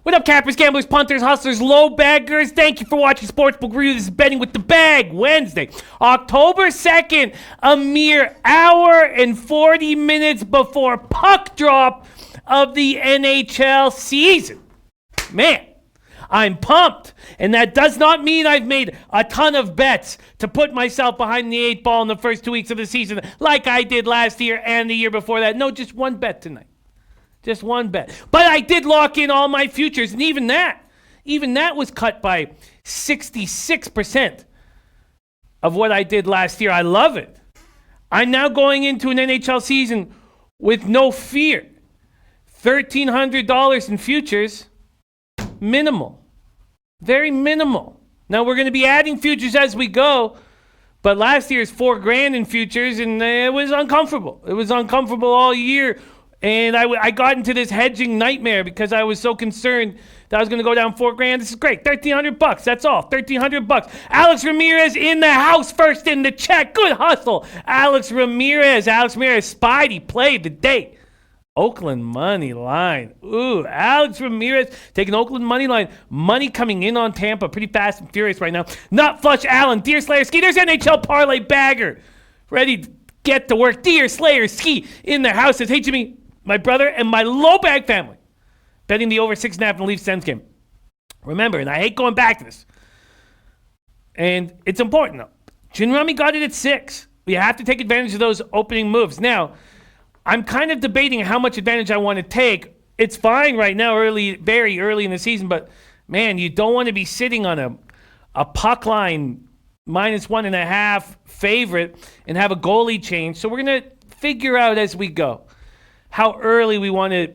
What up, cappers, gamblers, punters, hustlers, low baggers? Thank you for watching Sportsbook Review. This is Betting with the Bag, Wednesday, October 2nd, a mere hour and 40 minutes before puck drop of the NHL season. Man, I'm pumped. And that does not mean I've made a ton of bets to put myself behind the 8 ball in the first 2 weeks of the season like I did last year and the year before that. No, just one bet tonight. Just one bet. But I did lock in all my futures, and even that was cut by 66% of what I did last year. I love it. I'm now going into an NHL season with no fear. $1,300 in futures, minimal. Very minimal. Now we're going to be adding futures as we go, but last year's $4,000 in futures, and it was uncomfortable. It was uncomfortable all year. And I got into this hedging nightmare because I was so concerned that I was going to go down $4,000. This is great. $1,300. That's all. $1,300. Alex Ramirez in the house first in the chat. Good hustle. Alex Ramirez, Spidey play of the day. Oakland money line. Ooh, Alex Ramirez taking Oakland money line. Money coming in on Tampa. Pretty fast and furious right now. Nut Flush Allen. Deer Slayer Ski. There's NHL parlay bagger. Ready to get to work. Deer Slayer Ski in the house. Says, hey, Jimmy, my brother and my low bag family betting the over 6.5 in the Leafs Sens game. Remember, and I hate going back to this, and it's important though. Jim Rummy got it at 6. We have to take advantage of those opening moves. Now, I'm kind of debating how much advantage I want to take. It's fine right now, very early in the season, but man, you don't want to be sitting on a puck line -1.5 favorite and have a goalie change. So we're going to figure out as we go how early we want to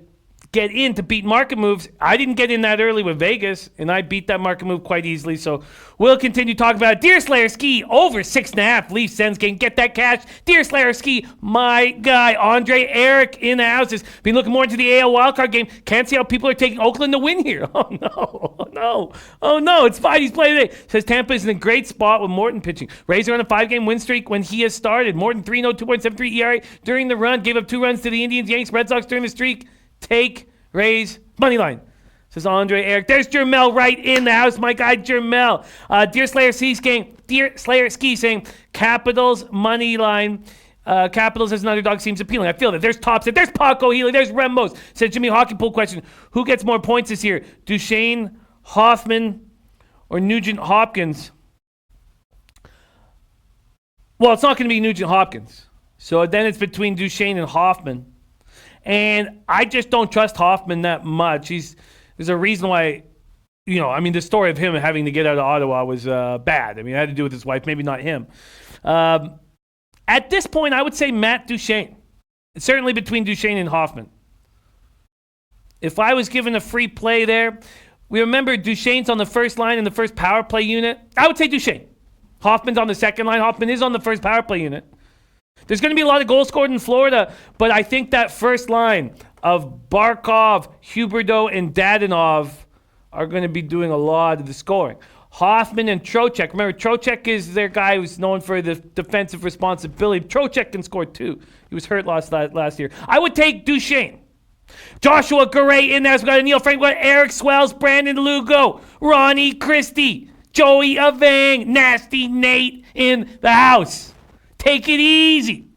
get in to beat market moves. I didn't get in that early with Vegas, and I beat that market move quite easily. So we'll continue talking about it. Deer Slayer Ski over 6.5. Leafs Sens game. Get that cash. Deer Slayer Ski, my guy. Andre Eric in the house has been looking more into the AL Wild Card game. Can't see how people are taking Oakland to win here. Oh no. It's Spidey's play today. Says Tampa is in a great spot with Morton pitching. Rays are on a 5-game win streak when he has started. Morton 3-0, 2.73 ERA during the run. Gave up 2 runs to the Indians, Yanks, Red Sox during the streak. Take Rays money line, says Andre Eric. There's Jermel right in the house, my guy Jermel. Deer Slayer Ski saying Capitals money line. Capitals as an underdog seems appealing. I feel that. There's Topset. There's Paco Healy. There's Remos. Said Jimmy Hockey Pool question. Who gets more points this year? Duchesne, Hoffman, or Nugent Hopkins? Well, it's not going to be Nugent Hopkins. So then it's between Duchesne and Hoffman. And I just don't trust Hoffman that much. There's a reason why, the story of him having to get out of Ottawa was bad. I mean, it had to do with his wife, maybe not him. At this point, I would say Matt Duchesne. It's certainly between Duchesne and Hoffman. If I was given a free play there, we remember Duchesne's on the first line in the first power play unit. I would say Duchesne. Hoffman's on the second line. Hoffman is on the first power play unit. There's going to be a lot of goals scored in Florida, but I think that first line of Barkov, Huberdeau, and Dadonov are going to be doing a lot of the scoring. Hoffman and Trocheck. Remember, Trocheck is their guy who's known for the defensive responsibility. Trocheck can score too. He was hurt last year. I would take Duchesne. Joshua Garay in there. So we got Neil Frank, we got Eric Swells, Brandon Lugo, Ronnie Christie, Joey Avang, Nasty Nate in the house. Take it easy.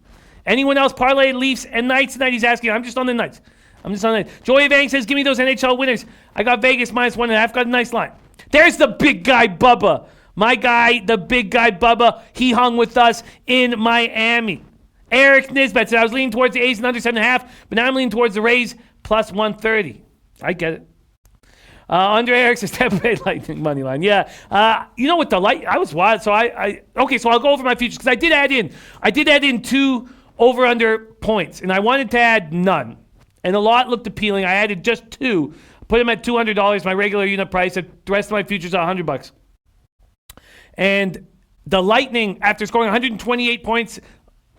Anyone else parlay Leafs and Knights tonight? He's asking. I'm just on the Knights. Joey Vang says, give me those NHL winners. I got Vegas -1.5. Got a nice line. There's the big guy, Bubba. My guy, the big guy, Bubba. He hung with us in Miami. Eric Nisbet said, I was leaning towards the A's and under 7.5, but now I'm leaning towards the Rays +130. I get it. Andre Eric says Tampa Bay Lightning money line. Yeah. With the light, I was wild. So so I'll go over my futures because I did add in 2 over/under points, and I wanted to add none. And a lot looked appealing. I added just 2. Put them at $200, my regular unit price. The rest of my futures are $100. And the Lightning, after scoring 128 points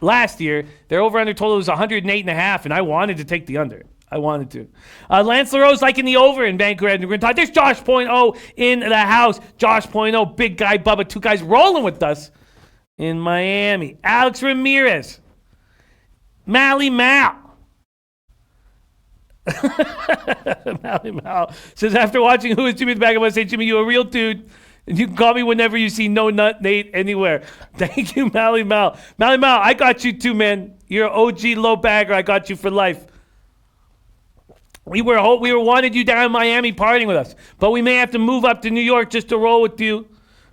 last year, their over/under total was 108.5, and I wanted to take the under. I wanted to. Lance LaRose liking the over in Vancouver. We're going to talk. There's Josh Point O in the house. Josh Point O, big guy, Bubba. 2 guys rolling with us in Miami. Alex Ramirez. Mally Mal. Mally Mal says, after watching Who is Jimmy at the back, I want to say, Jimmy, you a real dude. And you can call me whenever you see No Nut Nate anywhere. Thank you, Mally Mal. Mally Mal, I got you too, man. You're an OG low bagger. I got you for life. We wanted you down in Miami partying with us, but we may have to move up to New York just to roll with you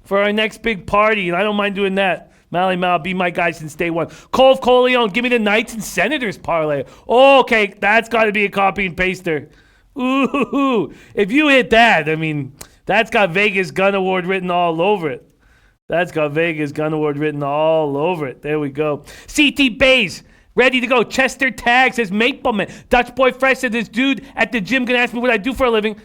for our next big party, and I don't mind doing that. Mally Mal, be my guy since day one. Cole Coleon, give me the Knights and Senators parlay. Oh, okay, that's got to be a copy and paster. Ooh, if you hit that, I mean, that's got Vegas Gun Award written all over it. That's got Vegas Gun Award written all over it. There we go. CT Bays. Ready to go. Chester Tag says, Mapleman. Dutch Boy Fresh said, this dude at the gym going to ask me what I do for a living.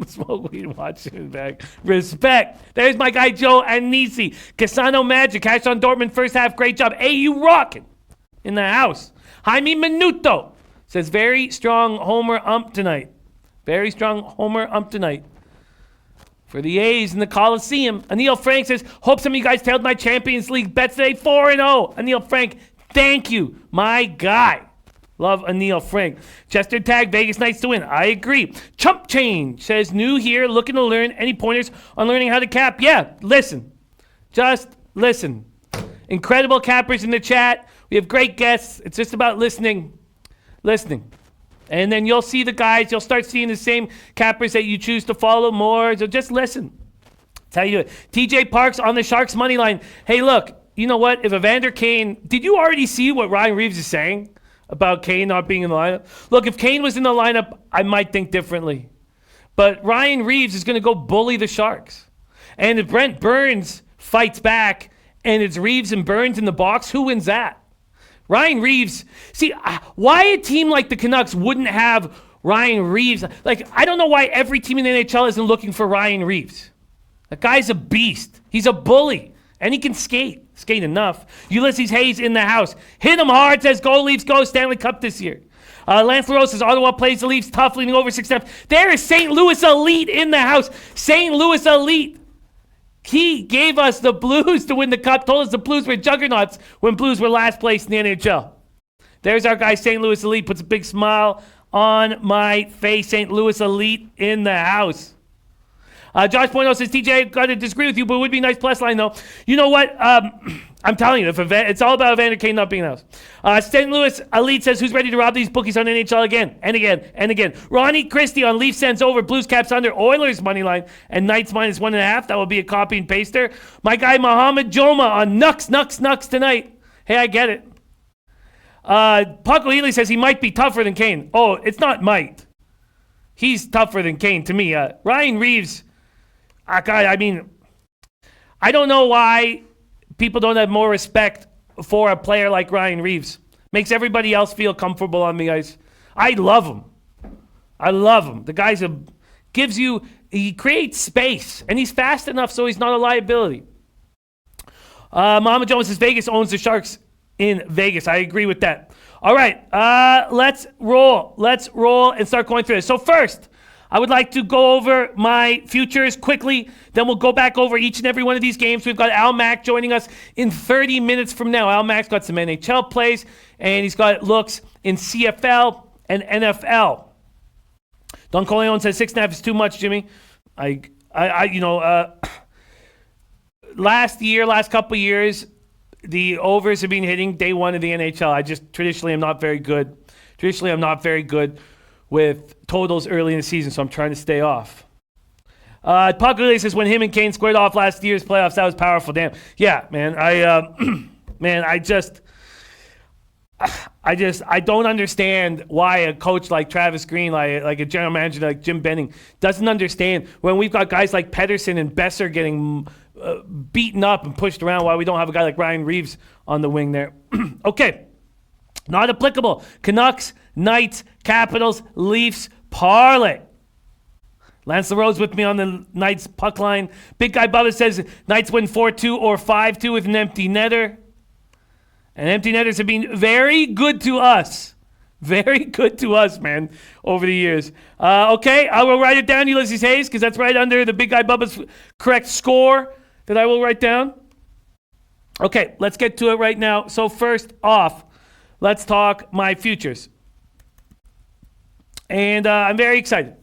Smoke weed and watch it back. Respect. There's my guy Joe Anisi. Casano Magic. Cash on Dortmund first half. Great job. Hey, you rocking in the house. Jaime Minuto says, very strong homer ump tonight. Very strong homer ump tonight. For the A's in the Coliseum. Anil Frank says, hope some of you guys tailed my Champions League bets today. 4-0. Anil Frank, thank you, my guy. Love Anil Frank. Chester Tag, Vegas Knights to win. I agree. Chump Change says, new here, looking to learn. Any pointers on learning how to cap? Yeah, listen. Just listen. Incredible cappers in the chat. We have great guests. It's just about listening. Listening. And then you'll see the guys. You'll start seeing the same cappers that you choose to follow more. So just listen. Tell you it. TJ Parks on the Sharks money line. Hey, look. You know what? If Evander Kane, did you already see what Ryan Reeves is saying about Kane not being in the lineup? Look, if Kane was in the lineup, I might think differently. But Ryan Reeves is going to go bully the Sharks. And if Brent Burns fights back and it's Reeves and Burns in the box, who wins that? Ryan Reeves. See, why a team like the Canucks wouldn't have Ryan Reeves? Like, I don't know why every team in the NHL isn't looking for Ryan Reeves. That guy's a beast. He's a bully. And he can skate. Skate enough. Ulysses Hayes in the house. Hit him hard, says go Leafs, go Stanley Cup this year. Lance LaRose says Ottawa plays the Leafs tough, leading over 6-0. There is St. Louis Elite in the house. St. Louis Elite. He gave us the Blues to win the Cup, told us the Blues were juggernauts when Blues were last place in the NHL. There's our guy, St. Louis Elite, puts a big smile on my face. St. Louis Elite in the house. Josh Pointo says, TJ, I got to disagree with you, but it would be a nice plus line, though. You know what? I'm telling you, it's all about Evander Kane not being in the house. St. Louis Elite says, who's ready to rob these bookies on NHL again and again and again? Ronnie Christie on Leafs sends over, Blues caps under, Oilers money line, and Knights minus 1.5. That will be a copy and paster. My guy Mohamed Joma on Nux tonight. Hey, I get it. Paco Healy says he might be tougher than Kane. Oh, it's not might. He's tougher than Kane to me. Ryan Reeves... God, I mean, I don't know why people don't have more respect for a player like Ryan Reeves. Makes everybody else feel comfortable on the ice. I love him. The guy's he creates space, and he's fast enough so he's not a liability. Mohamed Jones says Vegas owns the Sharks in Vegas. I agree with that. All right, let's roll. Let's roll and start going through this. So first, I would like to go over my futures quickly. Then we'll go back over each and every one of these games. We've got Al Mack joining us in 30 minutes from now. Al Mack's got some NHL plays, and he's got looks in CFL and NFL. Don Coleon says 6.5 is too much, Jimmy. Last couple of years, the overs have been hitting day one of the NHL. I just traditionally am not very good. With totals early in the season, so I'm trying to stay off. Paco says when him and Kane squared off last year's playoffs, that was powerful. Damn, yeah, man. I don't understand why a coach like Travis Green, like a general manager like Jim Benning, doesn't understand when we've got guys like Pedersen and Besser getting beaten up and pushed around. Why we don't have a guy like Ryan Reeves on the wing there? Okay. Not applicable. Canucks, Knights, Capitals, Leafs, parlay. Lance LaRose with me on the Knights puck line. Big Guy Bubba says Knights win 4-2 or 5-2 with an empty netter. And empty netters have been very good to us. Very good to us, man, over the years. Okay, I will write it down, Ulysses Hayes, because that's right under the Big Guy Bubba's correct score that I will write down. Okay, let's get to it right now. So first off, let's talk my futures. And I'm very excited.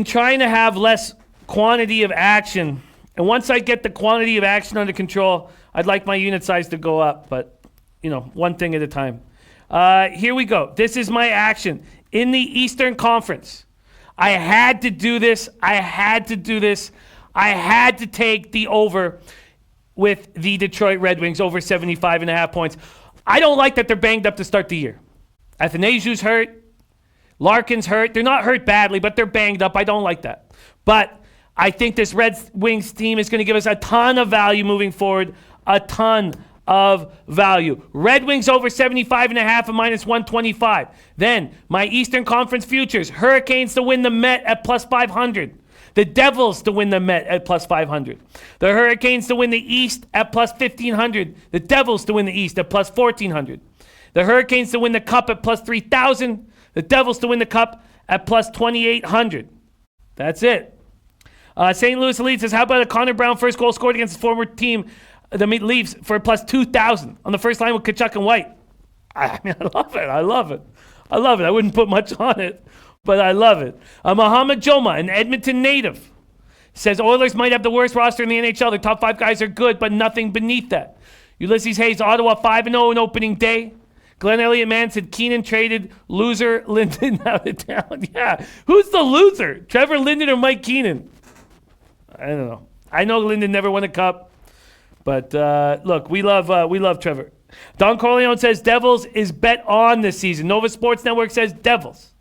Trying to have less quantity of action. And once I get the quantity of action under control, I'd like my unit size to go up. But, one thing at a time. Here we go. This is my action. In the Eastern Conference, I had to do this. I had to take the over with the Detroit Red Wings over 75.5 points. I don't like that they're banged up to start the year. Athanasiou's hurt. Larkin's hurt. They're not hurt badly, but they're banged up. I don't like that. But I think this Red Wings team is going to give us a ton of value moving forward. A ton of value. Red Wings over 75.5 at -125. Then my Eastern Conference futures. Hurricanes to win the Met at +500. The Devils to win the Met at +500. The Hurricanes to win the East at +1,500. The Devils to win the East at +1,400. The Hurricanes to win the Cup at +3,000. The Devils to win the Cup at +2,800. That's it. St. Louis Elite says, how about a Connor Brown first goal scored against his former team, the Leafs, for +2,000 on the first line with Kachuk and White? I love it. I wouldn't put much on it, but I love it. Muhammad Joma, an Edmonton native, says Oilers might have the worst roster in the NHL. Their top 5 guys are good, but nothing beneath that. Ulysses Hayes, Ottawa 5-0 in opening day. Glenn Elliott Man said Keenan traded loser Linden out of town. Yeah, who's the loser? Trevor Linden or Mike Keenan? I don't know. I know Linden never won a cup, but look, we love Trevor. Don Corleone says Devils is bet on this season. Nova Sports Network says Devils.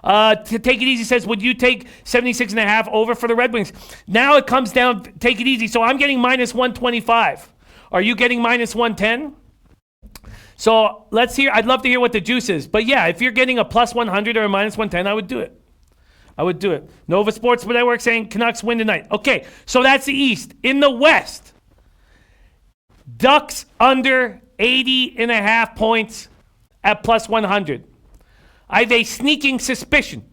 To Take It Easy says, would you take 76.5 over for the Red Wings? Now it comes down, take it easy. So I'm getting -125. Are you getting -110? So let's hear. I'd love to hear what the juice is. But yeah, if you're getting a +100 or a -110, I would do it. Nova Sports Network saying Canucks win tonight. Okay, so that's the East. In the West, Ducks under 80.5 points at +100. I have a sneaking suspicion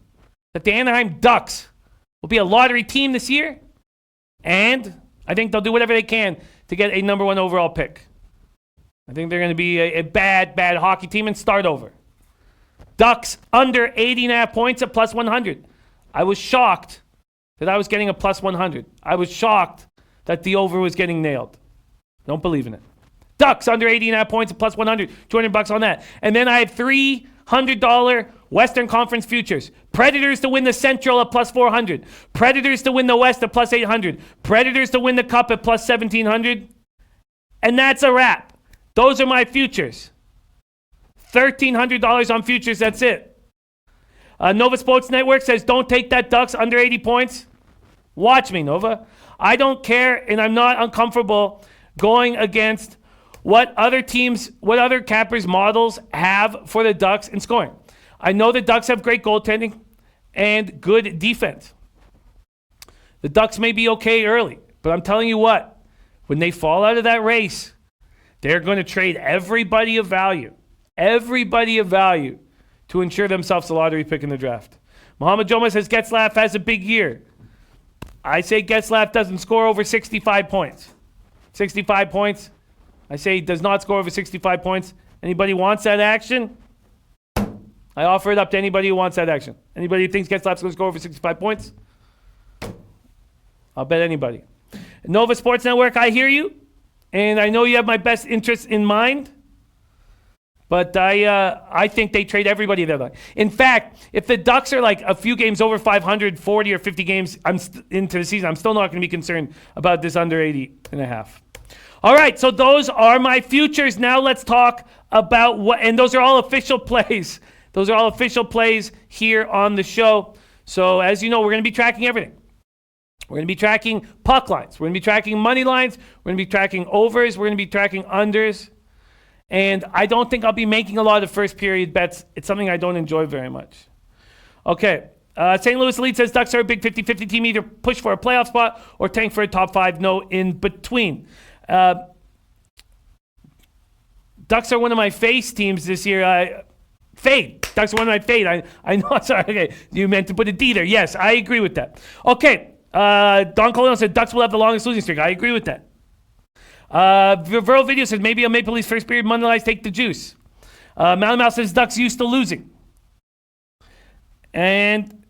that the Anaheim Ducks will be a lottery team this year, and I think they'll do whatever they can to get a number 1 overall pick. I think they're going to be a bad hockey team and start over. Ducks under 80.5 points at +100. I was shocked that I was getting a +100. I was shocked that the over was getting nailed. Don't believe in it. Ducks under 80.5 points at +100. $200 on that. And then I have $300 Western Conference futures. Predators to win the Central at +400. Predators to win the West at +800. Predators to win the Cup at +1,700. And that's a wrap. Those are my futures. $1,300 on futures, that's it. Nova Sports Network says, don't take that Ducks under 80 points. Watch me, Nova. I don't care, and I'm not uncomfortable going against what other cappers models have for the Ducks in scoring. I know the Ducks have great goaltending and good defense. The Ducks may be okay early, but I'm telling you what, when they fall out of that race, they're going to trade everybody of value to ensure themselves a lottery pick in the draft. Mohamed Joma says Getzlaf has a big year. I say Getzlaf doesn't score over 65 points. 65 points. I say he does not score over 65 points. Anybody wants that action? I offer it up to anybody who wants that action. Anybody who thinks Getzlaf's going to score over 65 points? I'll bet anybody. Nova Sports Network, I hear you. And I know you have my best interests in mind, but I think they trade everybody there. In fact, if the Ducks are like a few games over 500, 40 or 50 games into the season, I'm still not going to be concerned about this under 80.5. All right, so those are my futures. Now let's talk about and those are all official plays. Those are all official plays here on the show. So as you know, we're going to be tracking everything. We're going to be tracking puck lines. We're going to be tracking money lines. We're going to be tracking overs. We're going to be tracking unders. And I don't think I'll be making a lot of first period bets. It's something I don't enjoy very much. Okay. St. Louis Elite says Ducks are a big 50-50 team. Either push for a playoff spot or tank for a top 5. No in between. Ducks are one of my face teams this year. Fade. Ducks are one of my fade. I know. Sorry. Okay. You meant to put a D there. Yes, I agree with that. Okay. Don Colon said Ducks will have the longest losing streak. I agree with that. Viral Video says maybe a Maple Leafs first period money lines take the juice. Mal says Ducks used to losing. And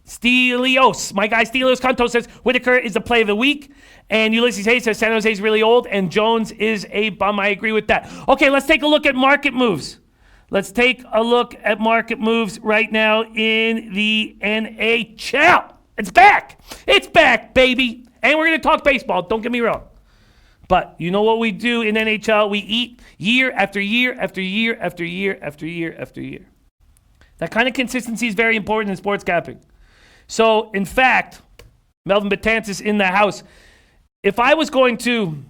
Stelios, my guy Stelios Canto says Whitaker is the play of the week. And Ulysses Hayes says San Jose is really old and Jones is a bum. I agree with that. Okay, let's take a look at market moves. Let's take a look at market moves right now in the NHL. It's back. It's back, baby. And we're going to talk baseball. Don't get me wrong. But you know what we do in NHL? We eat year after year after year after year after year after year. That kind of consistency is very important in sports capping. So, in fact, Melvin Betances in the house. If I was going to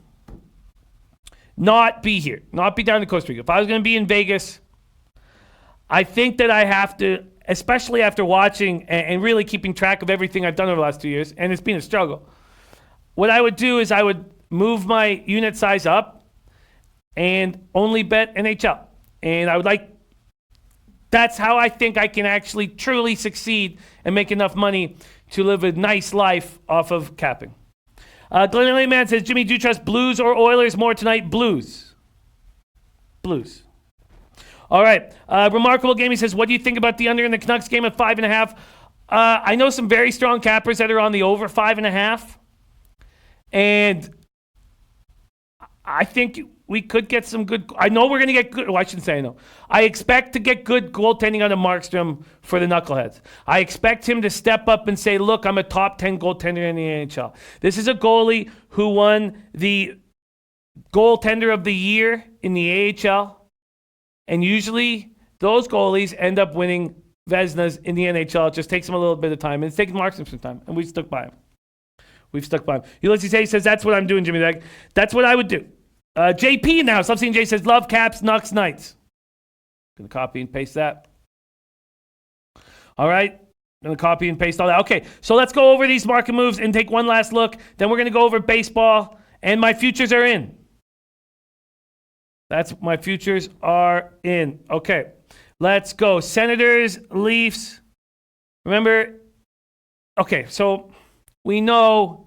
not be here, not be down in Costa Rica, if I was going to be in Vegas, I think that I have to, especially after watching and really keeping track of everything I've done over the last 2 years, and it's been a struggle. What I would do is I would move my unit size up and only bet NHL. And I would that's how I think I can actually truly succeed and make enough money to live a nice life off of capping. Glenn Layman says, Jimmy, do you trust Blues or Oilers more tonight? Blues. Blues. All right. Remarkable game. He says, what do you think about the under in the Canucks game at 5.5? I know some very strong cappers that are on the over 5.5. And I think we could get some good. I know we're going to get good. Well, I shouldn't say I know. I expect to get good goaltending out of Markstrom for the Knuckleheads. I expect him to step up and say, look, I'm a top 10 goaltender in the NHL. This is a goalie who won the goaltender of the year in the AHL. And usually those goalies end up winning Vezinas in the NHL. It just takes them a little bit of time. And it's taken Markstrom some time. And we've stuck by him. Ulysses Hayes says, that's what I'm doing, Jimmy. That's what I would do. JP now. Love seeing Jay says, love Caps, Nucks, Knights. Going to copy and paste that. All right. Going to copy and paste all that. Okay. So let's go over these market moves and take one last look. Then we're going to go over baseball. And my futures are in. My futures are in. Okay. Let's go. Senators, Leafs. Remember. Okay. So we know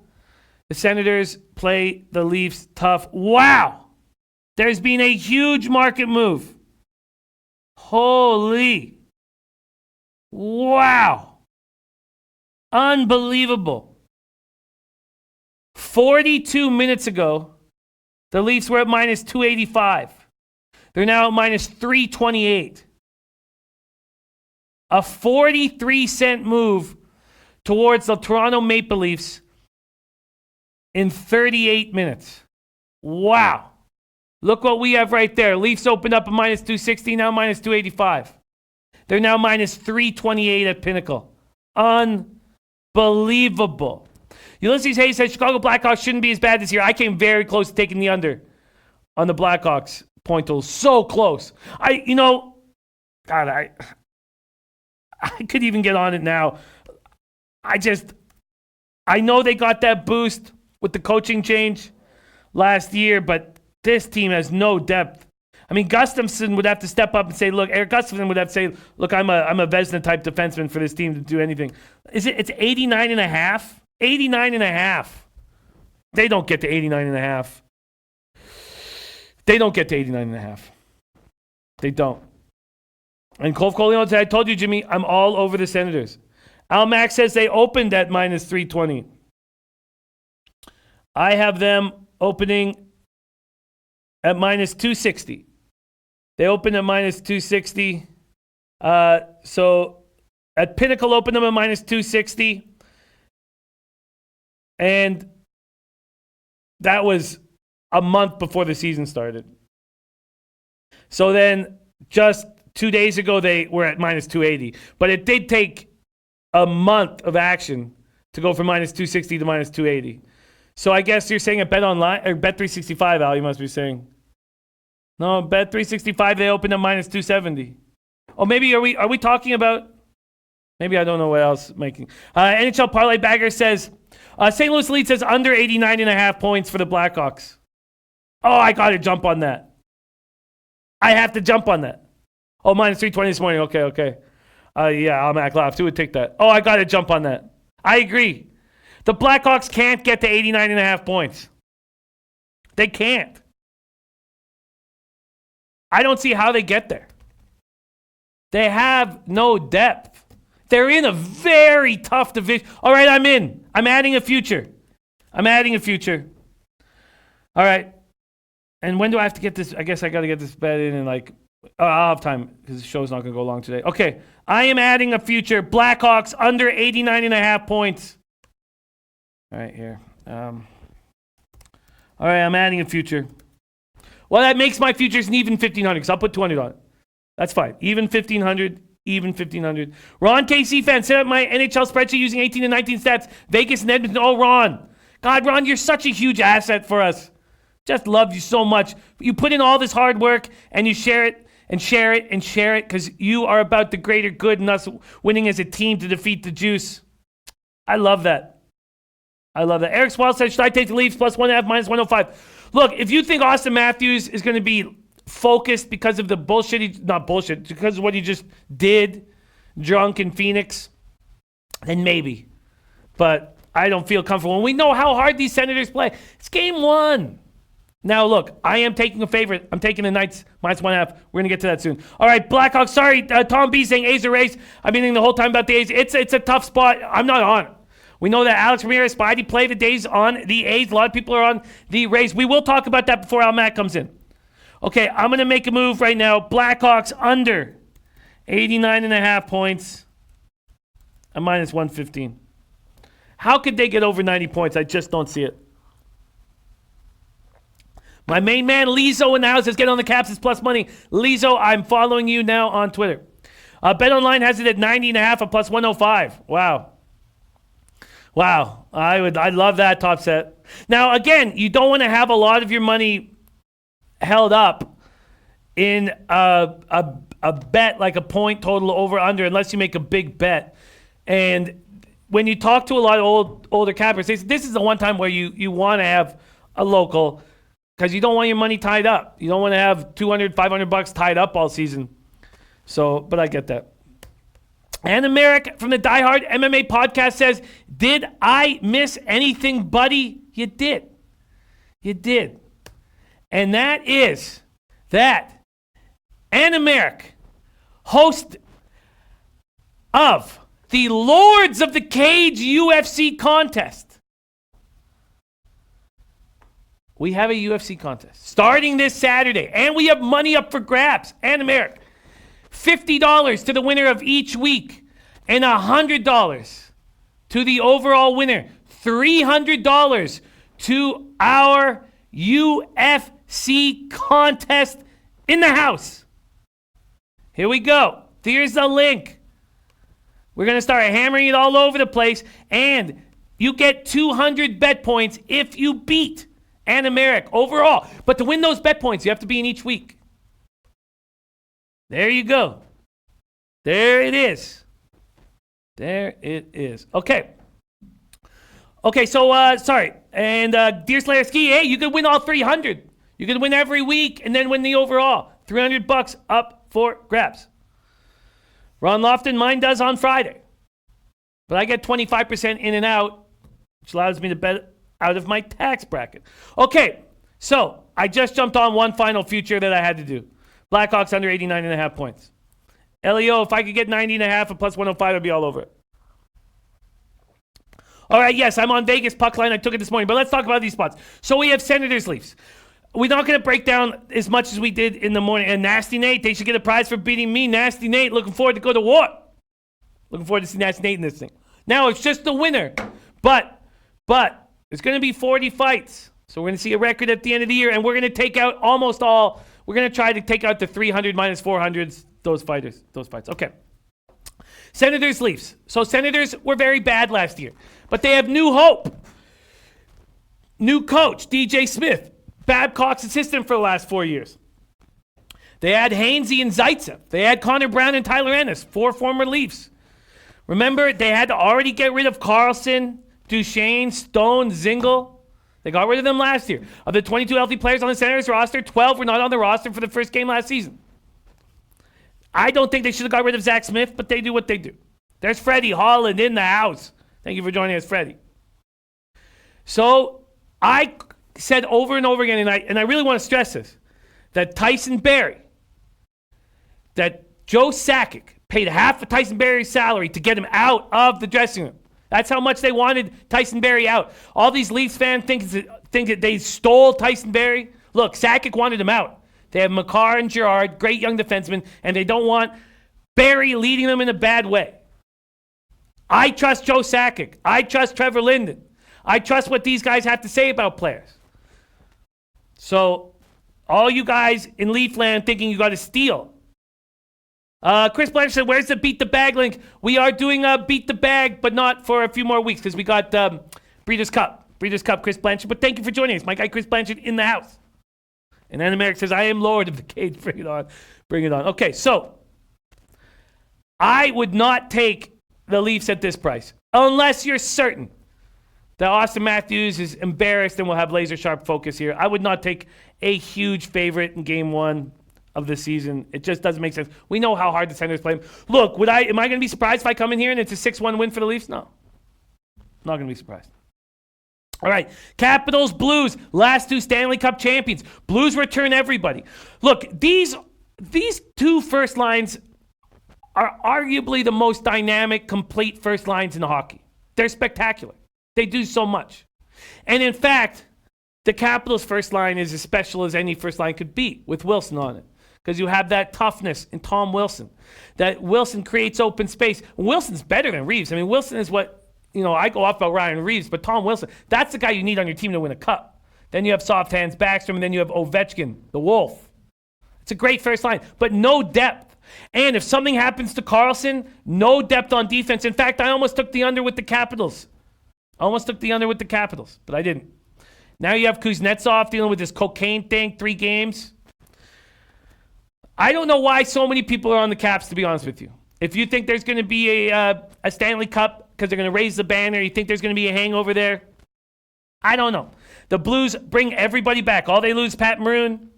the Senators play the Leafs tough. Wow. There's been a huge market move. Holy. Wow. Unbelievable. 42 minutes ago, the Leafs were at minus 285. They're now at minus 328. A 43-cent move towards the Toronto Maple Leafs in 38 minutes. Wow. Look what we have right there. Leafs opened up at minus 260, now minus 285. They're now minus 328 at Pinnacle. Unbelievable. Ulysses Hayes says Chicago Blackhawks shouldn't be as bad this year. I came very close to taking the under on the Blackhawks point total. So close. I could even get on it now. I know they got that boost with the coaching change last year, but this team has no depth. I mean, Gustafsson would have to step up and say, look, Eric Gustafsson would have to say, look, I'm a Vezina type defenseman for this team to do anything. It's 89.5? 89.5. They don't get to 89.5. They don't get to 89.5. They don't. And Cole Colion said, I told you, Jimmy, I'm all over the Senators. Al Max says they opened at minus 320. I have them opening at minus 260. They opened at minus 260. So at Pinnacle opened them at minus 260. And that was a month before the season started. So then just 2 days ago, they were at minus 280. But it did take a month of action to go from minus 260 to minus 280. So I guess you're saying at Bet Online or Bet 365, Al, you must be saying. No, Bet 365, they opened at minus 270. Oh, maybe are we talking about? Maybe I don't know what else making. NHL Parlay Bagger says St. Louis Lead says under 89.5 points for the Blackhawks. Oh, I got to jump on that. I have to jump on that. Oh, minus 320 this morning. Okay. Yeah, I'll Mac laugh. Who would take that? Oh, I got to jump on that. I agree. The Blackhawks can't get to 89.5 points. They can't. I don't see how they get there. They have no depth. They're in a very tough division. All right, I'm in. I'm adding a future. All right. And when do I have to get this? I guess I got to get this bet in like, I'll have time because the show's not going to go long today. Okay. I am adding a future. Blackhawks under 89.5 points. All right, here. All right, I'm adding a future. Well, that makes my futures an even 1,500 because I'll put 200 on it. That's fine. Even 1,500. Ron KC fan, set up my NHL spreadsheet using 18 and 19 stats. Vegas and Edmonton. Oh, Ron. God, Ron, you're such a huge asset for us. Just love you so much. You put in all this hard work and you share it because you are about the greater good and us winning as a team to defeat the juice. I love that. Eric Swall said, should I take the Leafs plus 1.5 minus 105? Look, if you think Austin Matthews is going to be focused because of the because of what he just did, drunk in Phoenix, then maybe. But I don't feel comfortable. And we know how hard these Senators play. It's game 1. Now, look, I am taking a favorite. I'm taking the Knights minus 1.5. We're going to get to that soon. All right, Blackhawks. Sorry, Tom B saying A's or Rays. I've been thinking the whole time about the A's. It's a tough spot. I'm not on it. We know that Alex Ramirez, Spidey play the days on the A's. A lot of people are on the Rays. We will talk about that before Al Matt comes in. Okay, I'm going to make a move right now. Blackhawks under 89.5 points. A minus 115. How could they get over 90 points? I just don't see it. My main man, Lizo, in the house, says get on the Caps. It's plus money. Lizo, I'm following you now on Twitter. BetOnline has it at 90.5 a plus 105. Wow. I'd love that top set. Now, again, you don't want to have a lot of your money held up in a bet like a point total over under unless you make a big bet. And when you talk to a lot of older cappers, this is the one time where you want to have a local because you don't want your money tied up. You don't want to have $200, $500 tied up all season. So, but I get that. And Merrick from the Die Hard MMA podcast says, did I miss anything, buddy? You did. And that is that Anna Merrick, host of the Lords of the Cage UFC contest. We have a UFC contest starting this Saturday, and we have money up for grabs. Anna Merrick, $50 to the winner of each week, and $100 to the overall winner. $300 to our UFC contest in the house. Here we go. Here's the link. We're going to start hammering it all over the place, and you get 200 bet points if you beat Anna Merrick overall. But to win those bet points, you have to be in each week. There you go. There it is. Okay, so, sorry. And Deerslayer Ski, hey, you could win all 300. You could win every week and then win the overall. $300 up for grabs. Ron Lofton, mine does on Friday. But I get 25% in and out, which allows me to bet out of my tax bracket. Okay, so I just jumped on one final future that I had to do. Blackhawks under 89.5 points. LEO, if I could get 90.5 and plus 105, I'd be all over it. All right, yes, I'm on Vegas puck line. I took it this morning, but let's talk about these spots. So we have Senators Leafs. We're not going to break down as much as we did in the morning. And Nasty Nate, they should get a prize for beating me. Nasty Nate, looking forward to go to war. Looking forward to see Nasty Nate in this thing. Now, it's just the winner. But it's going to be 40 fights. So we're going to see a record at the end of the year, and we're going to take out almost all. We're going to try to take out the 300 minus 400s, those fights. Okay. Senators, Leafs. So Senators were very bad last year, but they have new hope. New coach, DJ Smith, Babcock's assistant for the last 4 years. They had Hainsey and Zaitsev. They had Connor Brown and Tyler Ennis, 4 former Leafs. Remember, they had to already get rid of Carlson, Duchesne, Stone, Zingle. They got rid of them last year. Of the 22 healthy players on the Senators roster, 12 were not on the roster for the first game last season. I don't think they should have got rid of Zach Smith, but they do what they do. There's Freddie Holland in the house. Thank you for joining us, Freddie. So I said over and over again, and I really want to stress this, that Tyson Barrie, that Joe Sakic, paid half of Tyson Barrie's salary to get him out of the dressing room. That's how much they wanted Tyson Barrie out. All these Leafs fans think that they stole Tyson Barrie. Look, Sakic wanted him out. They have Makar and Girard, great young defensemen, and they don't want Barrie leading them in a bad way. I trust Joe Sakic. I trust Trevor Linden. I trust what these guys have to say about players. So, all you guys in Leafland thinking you got to steal. Chris Blanchard said, where's the Beat the Bag link? We are doing Beat the Bag, but not for a few more weeks because we got Breeders' Cup. Breeders' Cup, Chris Blanchard. But thank you for joining us. My guy Chris Blanchard in the house. And then America says, I am Lord of the Cage. Bring it on. Bring it on. Okay, so I would not take the Leafs at this price unless you're certain that Austin Matthews is embarrassed and will have laser sharp focus here. I would not take a huge favorite in game one of the season. It just doesn't make sense. We know how hard the Senators play him. Look, am I going to be surprised if I come in here and it's a 6-1 win for the Leafs? No. Not going to be surprised. All right, Capitals, Blues, last two Stanley Cup champions. Blues return everybody. Look, these two first lines are arguably the most dynamic, complete first lines in hockey. They're spectacular. They do so much. And in fact, the Capitals' first line is as special as any first line could be with Wilson on it. Because you have that toughness in Tom Wilson. That Wilson creates open space. Wilson's better than Reeves. I mean, Wilson is what, I go off about Ryan Reeves, but Tom Wilson, that's the guy you need on your team to win a cup. Then you have soft hands Backstrom, and then you have Ovechkin, the Wolf. It's a great first line, but no depth. And if something happens to Carlson, no depth on defense. In fact, I almost took the under with the Capitals. But I didn't. Now you have Kuznetsov dealing with this cocaine thing, 3 games. I don't know why so many people are on the Caps, to be honest with you. If you think there's going to be a Stanley Cup because they're going to raise the banner, you think there's going to be a hangover there? I don't know. The Blues bring everybody back. All they lose, Pat Maroon.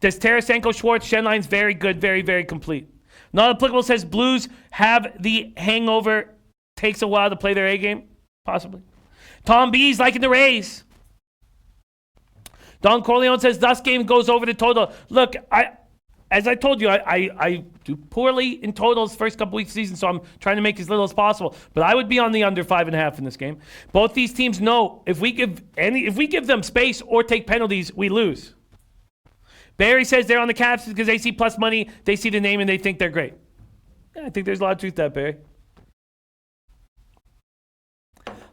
Does Tarasenko, Schwartz, Schenline's very good, very, very complete. Not applicable says Blues have the hangover. Takes a while to play their A game. Possibly. Tom B's liking the Rays. Don Corleone says thus game goes over the total. Look, as I told you, I do poorly in totals first couple weeks of the season, so I'm trying to make as little as possible. But I would be on the under 5.5 in this game. Both these teams know if we give them space or take penalties, we lose. Barry says they're on the Caps because they see plus money, they see the name, and they think they're great. Yeah, I think there's a lot of truth to that, Barry.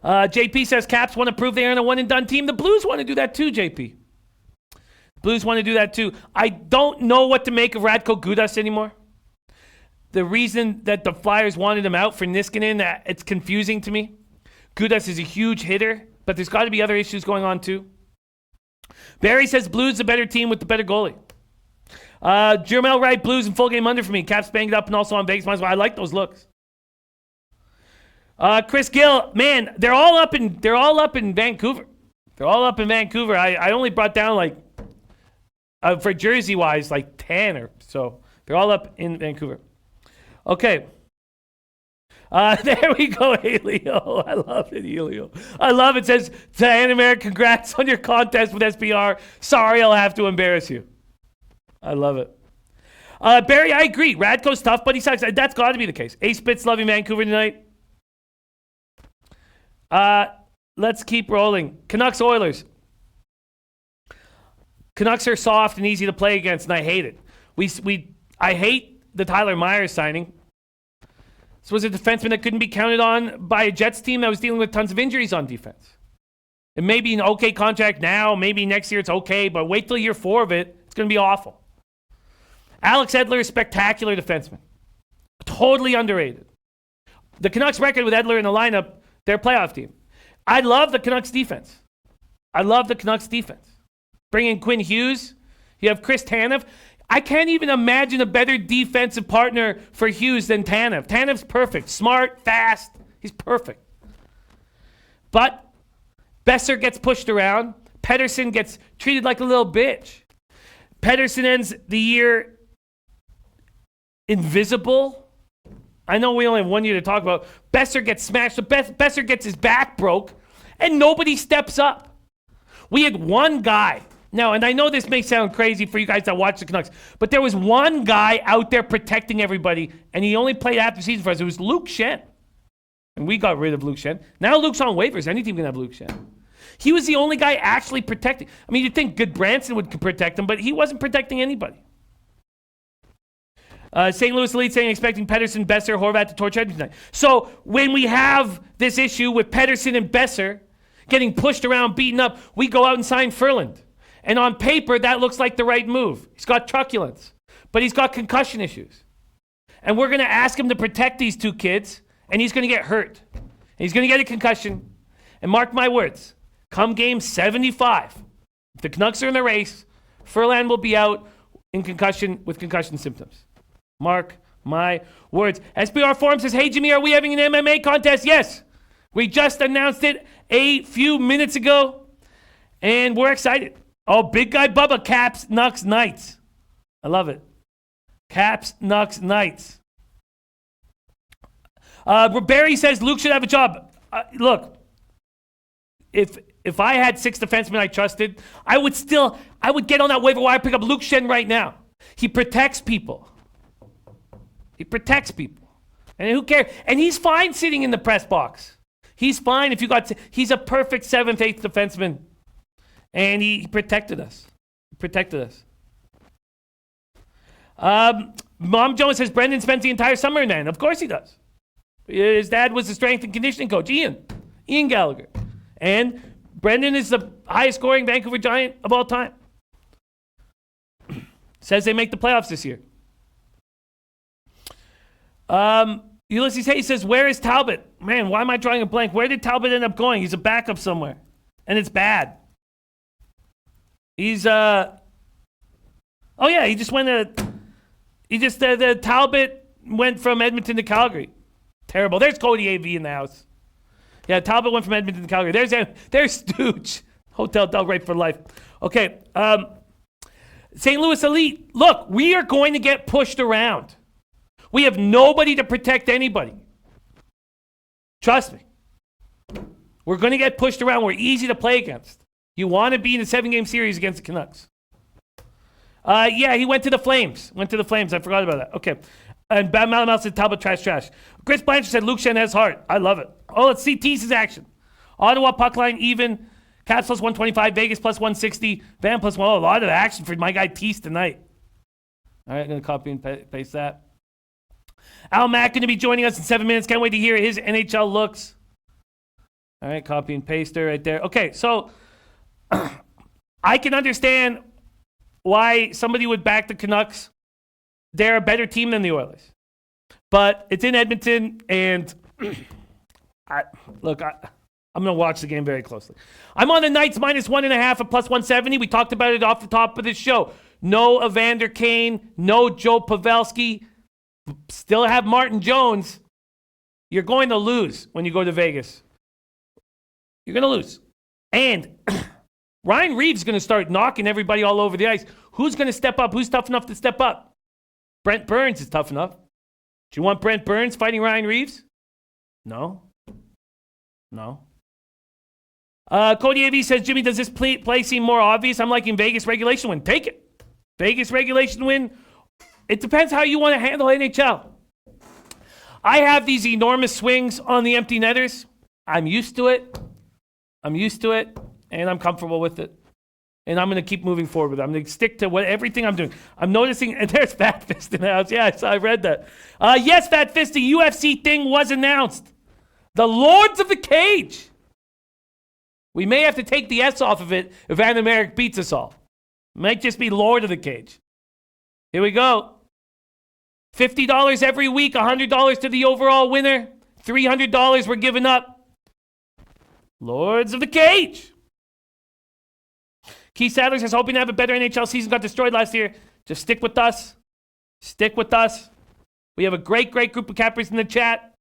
JP says Caps want to prove they aren't a one-and-done team. The Blues want to do that too, JP. Blues want to do that too. I don't know what to make of Radko Gudas anymore. The reason that the Flyers wanted him out for Niskanen, it's confusing to me. Gudas is a huge hitter, but there's got to be other issues going on too. Barry says Blues a better team with the better goalie. Jermel Wright, Blues in full game under for me. Caps banged up and also on Vegas. I like those looks. Chris Gill, man, they're all up in Vancouver. I only brought down for Jersey wise 10 or so. They're all up in Vancouver. Okay. There we go, Helio. I love it, Helio. I love it. Says to Anna Merrick, congrats on your contest with SBR. Sorry, I'll have to embarrass you. I love it. Barry, I agree. Radko's tough, but he sucks. That's got to be the case. Ace Spitz loving Vancouver tonight. Let's keep rolling. Canucks Oilers. Canucks are soft and easy to play against, and I hate it. I hate the Tyler Myers signing. This was a defenseman that couldn't be counted on by a Jets team that was dealing with tons of injuries on defense. It may be an okay contract now, maybe next year it's okay, but wait till year 4 of it, it's going to be awful. Alex Edler is a spectacular defenseman. Totally underrated. The Canucks record with Edler in the lineup, they're a playoff team. I love the Canucks defense. Bring in Quinn Hughes. You have Chris Tanev. I can't even imagine a better defensive partner for Hughes than Tanev. Tanev's perfect. Smart, fast. He's perfect. But Besser gets pushed around. Pettersson gets treated like a little bitch. Pettersson ends the year invisible. I know we only have 1 year to talk about. Besser gets smashed. So Besser gets his back broke, and nobody steps up. We had one guy Now, and I know this may sound crazy for you guys that watch the Canucks, but there was one guy out there protecting everybody, and he only played half the season for us. It was Luke Schenn. And we got rid of Luke Schenn. Now Luke's on waivers. Any team can have Luke Schenn. He was the only guy actually protecting. I mean, you'd think Goodbranson would protect him, but he wasn't protecting anybody. St. Louis Elite saying expecting Pettersson, Besser, Horvat to torch Edmonton tonight. So when we have this issue with Pettersson and Besser getting pushed around, beaten up, we go out and sign Ferland. And on paper, that looks like the right move. He's got truculence, but he's got concussion issues. And we're going to ask him to protect these two kids, and he's going to get hurt. And he's going to get a concussion. And mark my words, come game 75, if the Canucks are in the race, Ferland will be out with concussion symptoms. Mark my words. SBR Forum says, hey, Jimmy, are we having an MMA contest? Yes. We just announced it a few minutes ago, and we're excited. Oh, big guy Bubba, Caps, Nucks, Knights. I love it. Caps, Nucks, Knights. Barry says Luke should have a job. Look, if I had 6 defensemen I trusted, I would get on that waiver wire, pick up Luke Schenn right now. He protects people. And who cares? And he's fine sitting in the press box. He's fine he's a perfect 7th, 8th defenseman. And he protected us. Mom Jones says Brendan spends the entire summer in N. Of course he does. His dad was the strength and conditioning coach, Ian Gallagher. And Brendan is the highest scoring Vancouver Giant of all time. Says they make the playoffs this year. Ulysses Hayes says, where is Talbot? Man, why am I drawing a blank? Where did Talbot end up going? He's a backup somewhere. And it's bad. He's, oh yeah, the Talbot went from Edmonton to Calgary. Terrible. There's Cody AV in the house. Yeah, Talbot went from Edmonton to Calgary. There's Stooge. Hotel Del Rey for life. Okay, St. Louis Elite. Look, we are going to get pushed around. We have nobody to protect anybody. Trust me. We're going to get pushed around. We're easy to play against. You want to be in a 7-game series against the Canucks. Yeah, he went to the Flames. I forgot about that. Okay. And Bad Malamal said Talbot trash. Chris Blanchard said Luke Schenn has heart. I love it. Oh, let's see Tease's action. Ottawa puck line even. Caps plus 125. Vegas plus 160. Van plus 1. Oh, a lot of action for my guy Tease tonight. All right, I'm going to copy and paste that. Al Mack going to be joining us in 7 minutes. Can't wait to hear his NHL looks. All right, copy and paste her right there. Okay, so I can understand why somebody would back the Canucks. They're a better team than the Oilers. But it's in Edmonton, and I'm going to watch the game very closely. I'm on the Knights minus 1.5 at plus 170. We talked about it off the top of this show. No Evander Kane, no Joe Pavelski. Still have Martin Jones. You're going to lose when you go to Vegas. You're going to lose. And Ryan Reeves is going to start knocking everybody all over the ice. Who's going to step up? Who's tough enough to step up? Brent Burns is tough enough. Do you want Brent Burns fighting Ryan Reeves? No. Cody AV says, Jimmy, does this play seem more obvious? I'm liking Vegas regulation win. Take it. Vegas regulation win. It depends how you want to handle NHL. I have these enormous swings on the empty netters. I'm used to it, and I'm comfortable with it. And I'm going to keep moving forward with it. I'm going to stick to everything I'm doing. I'm noticing, and there's Fat Fist in the house. Yeah, I read that. Yes, Fat Fist, the UFC thing was announced. The Lords of the Cage. We may have to take the S off of it if Adam Merrick beats us all. It might just be Lord of the Cage. Here we go. $50 every week, $100 to the overall winner. $300 we're giving up. Lords of the Cage. Keith Sadler says, hoping to have a better NHL season. Got destroyed last year. Just stick with us. We have a great group of cappers in the chat.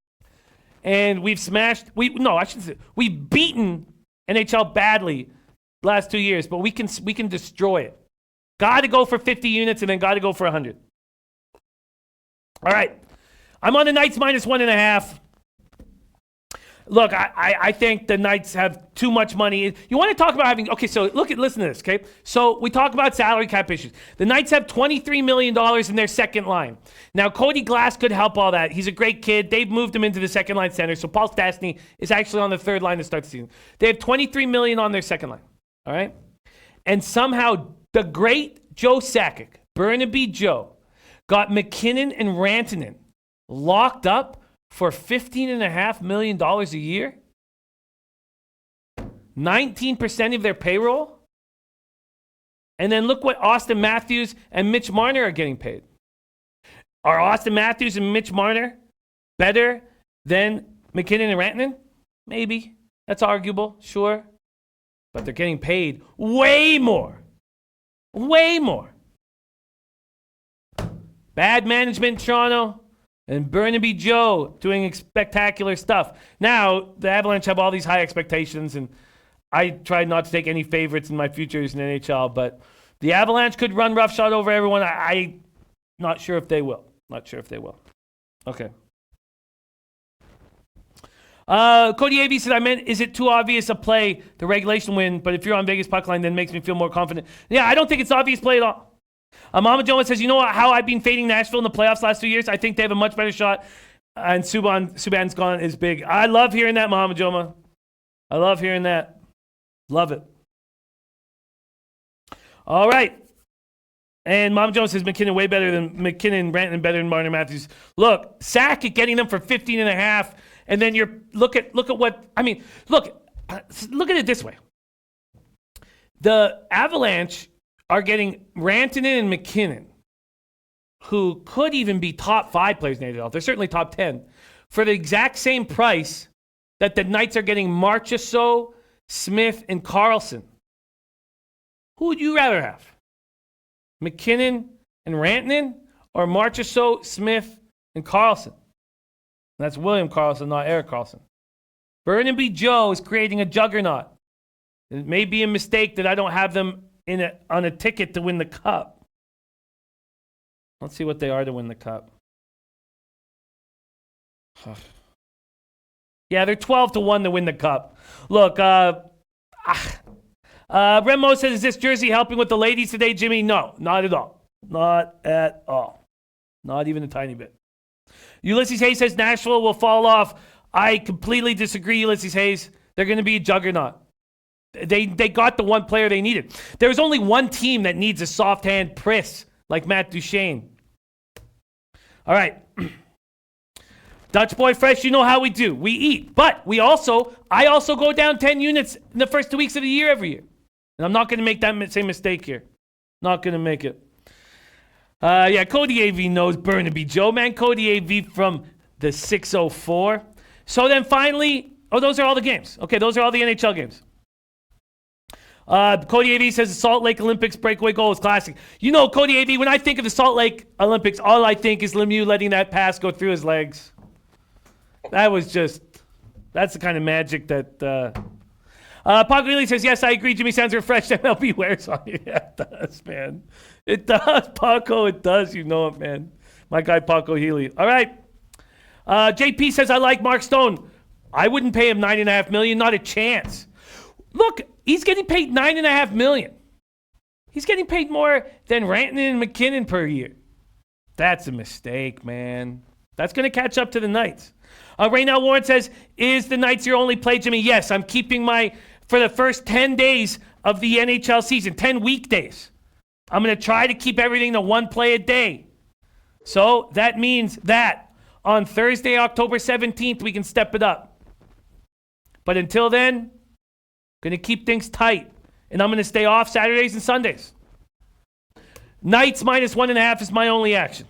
And we've we've beaten NHL badly last 2 years, but we can destroy it. Got to go for 50 units and then got to go for 100. All right. I'm on the Knights minus 1.5. Look, I think the Knights have too much money. You want to talk about having... Okay, so listen to this, okay? So we talk about salary cap issues. The Knights have $23 million in their second line. Now, Cody Glass could help all that. He's a great kid. They've moved him into the second line center, so Paul Stastny is actually on the third line to start the season. They have $23 million on their second line, all right? And somehow the great Joe Sakic, Burnaby Joe, got McKinnon and Rantanen locked up for $15.5 million a year, 19% of their payroll. And then look what Austin Matthews and Mitch Marner are getting paid. Are Austin Matthews and Mitch Marner better than McKinnon and Rantanen? Maybe. That's arguable, sure. But they're getting paid way more. Way more. Bad management in Toronto. And Burnaby Joe doing spectacular stuff. Now, the Avalanche have all these high expectations, and I try not to take any favorites in my futures in the NHL, but the Avalanche could run roughshod over everyone. I'm not sure if they will. Not sure if they will. Okay. Cody AV said, I meant, is it too obvious a play, the regulation win, but if you're on Vegas puck line, then it makes me feel more confident. Yeah, I don't think it's obvious play at all. Mama Jones says, you know how I've been fading Nashville in the playoffs last 2 years? I think they have a much better shot, and Subban's gone is big. I love hearing that, Mama Joma. I love hearing that. Love it. All right. And Mama Jones says McKinnon Rantanen better than Marner Matthews. Look, Sakic getting them for 15.5, and then look at what I mean. Look at it this way. The Avalanche are getting Rantanen and McKinnon, who could even be top 5 players in the NHL. They're certainly top 10, for the exact same price that the Knights are getting Marchessault, Smith, and Carlson. Who would you rather have? McKinnon and Rantanen, or Marchessault, Smith, and Carlson? And that's William Carlson, not Eric Carlson. Burnaby Joe is creating a juggernaut. It may be a mistake that I don't have them on a ticket to win the cup. Let's see what they are to win the cup. Yeah, they're 12-1 to win the cup. Look, Remo says, is this jersey helping with the ladies today, Jimmy? No, not at all. Not at all. Not even a tiny bit. Ulysses Hayes says Nashville will fall off. I completely disagree, Ulysses Hayes. They're going to be a juggernaut. They got the one player they needed. There's only one team that needs a soft hand priss like Matt Duchene. All right. Dutch Boy Fresh, you know how we do. We eat. But I also go down 10 units in the first 2 weeks of the year every year. And I'm not going to make that same mistake here. Not going to make it. Yeah, Cody AV knows Burnaby Joe, man. Cody AV from the 604. So then finally, those are all the games. Okay, those are all the NHL games. Cody AV says the Salt Lake Olympics breakaway goal is classic. You know, Cody AV, when I think of the Salt Lake Olympics, all I think is Lemieux letting that pass go through his legs. That's the kind of magic that... Paco Healy says, yes, I agree. Jimmy sounds refreshed. MLB wears on you. Yeah, it does, man. It does, Paco. It does. You know it, man. My guy, Paco Healy. All right. JP says, I like Mark Stone. I wouldn't pay him $9.5 million. Not a chance. Look, he's getting paid $9.5 million. He's getting paid more than Rantanen and McKinnon per year. That's a mistake, man. That's going to catch up to the Knights. Raynell Warren says, is the Knights your only play, Jimmy? Yes, I'm keeping for the first 10 days of the NHL season, 10 weekdays. I'm going to try to keep everything to one play a day. So that means that on Thursday, October 17th, we can step it up. But until then, going to keep things tight. And I'm going to stay off Saturdays and Sundays. Knights -1.5 is my only action.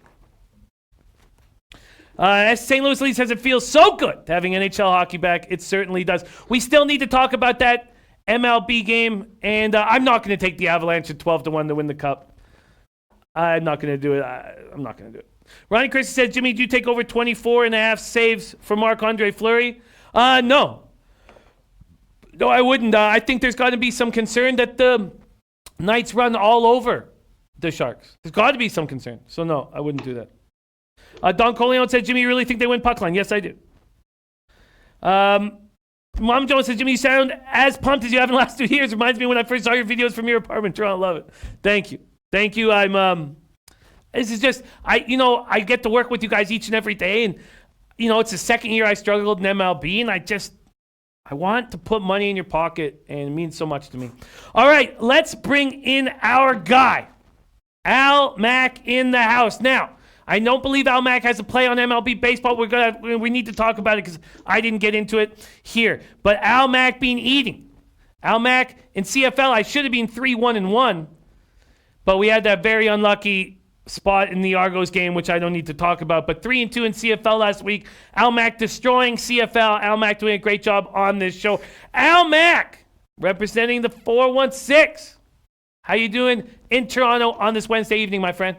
As St. Louis Lee says, it feels so good having NHL hockey back. It certainly does. We still need to talk about that MLB game, and I'm not going to take the Avalanche at 12-1 to win the Cup. I'm not going to do it. I'm not going to do it. Ronnie Christie said, Jimmy, do you take over 24.5 saves for Marc-Andre Fleury? No. No, I wouldn't. I think there's got to be some concern that the Knights run all over the Sharks. There's got to be some concern. So, no, I wouldn't do that. Don Coleon said, Jimmy, you really think they win puck line? Yes, I do. Mom Jones says, Jimmy, you sound as pumped as you have in the last 2 years. Reminds me when I first saw your videos from your apartment. Toronto, love it. Thank you. I'm this is just I get to work with you guys each and every day, and it's the second year I struggled in MLB, and I want to put money in your pocket, and it means so much to me. All right, let's bring in our guy, Al Mack, in the house. Now, I don't believe Al Mack has a play on MLB baseball. We need to talk about it because I didn't get into it here. But Al Mack being eating. Al Mack in CFL, I should have been 3-1-1, but we had that very unlucky spot in the Argos game, which I don't need to talk about. But 3-2 in CFL last week. Al Mack destroying CFL. Al Mack doing a great job on this show. Al Mack representing the 416. How you doing in Toronto on this Wednesday evening, my friend?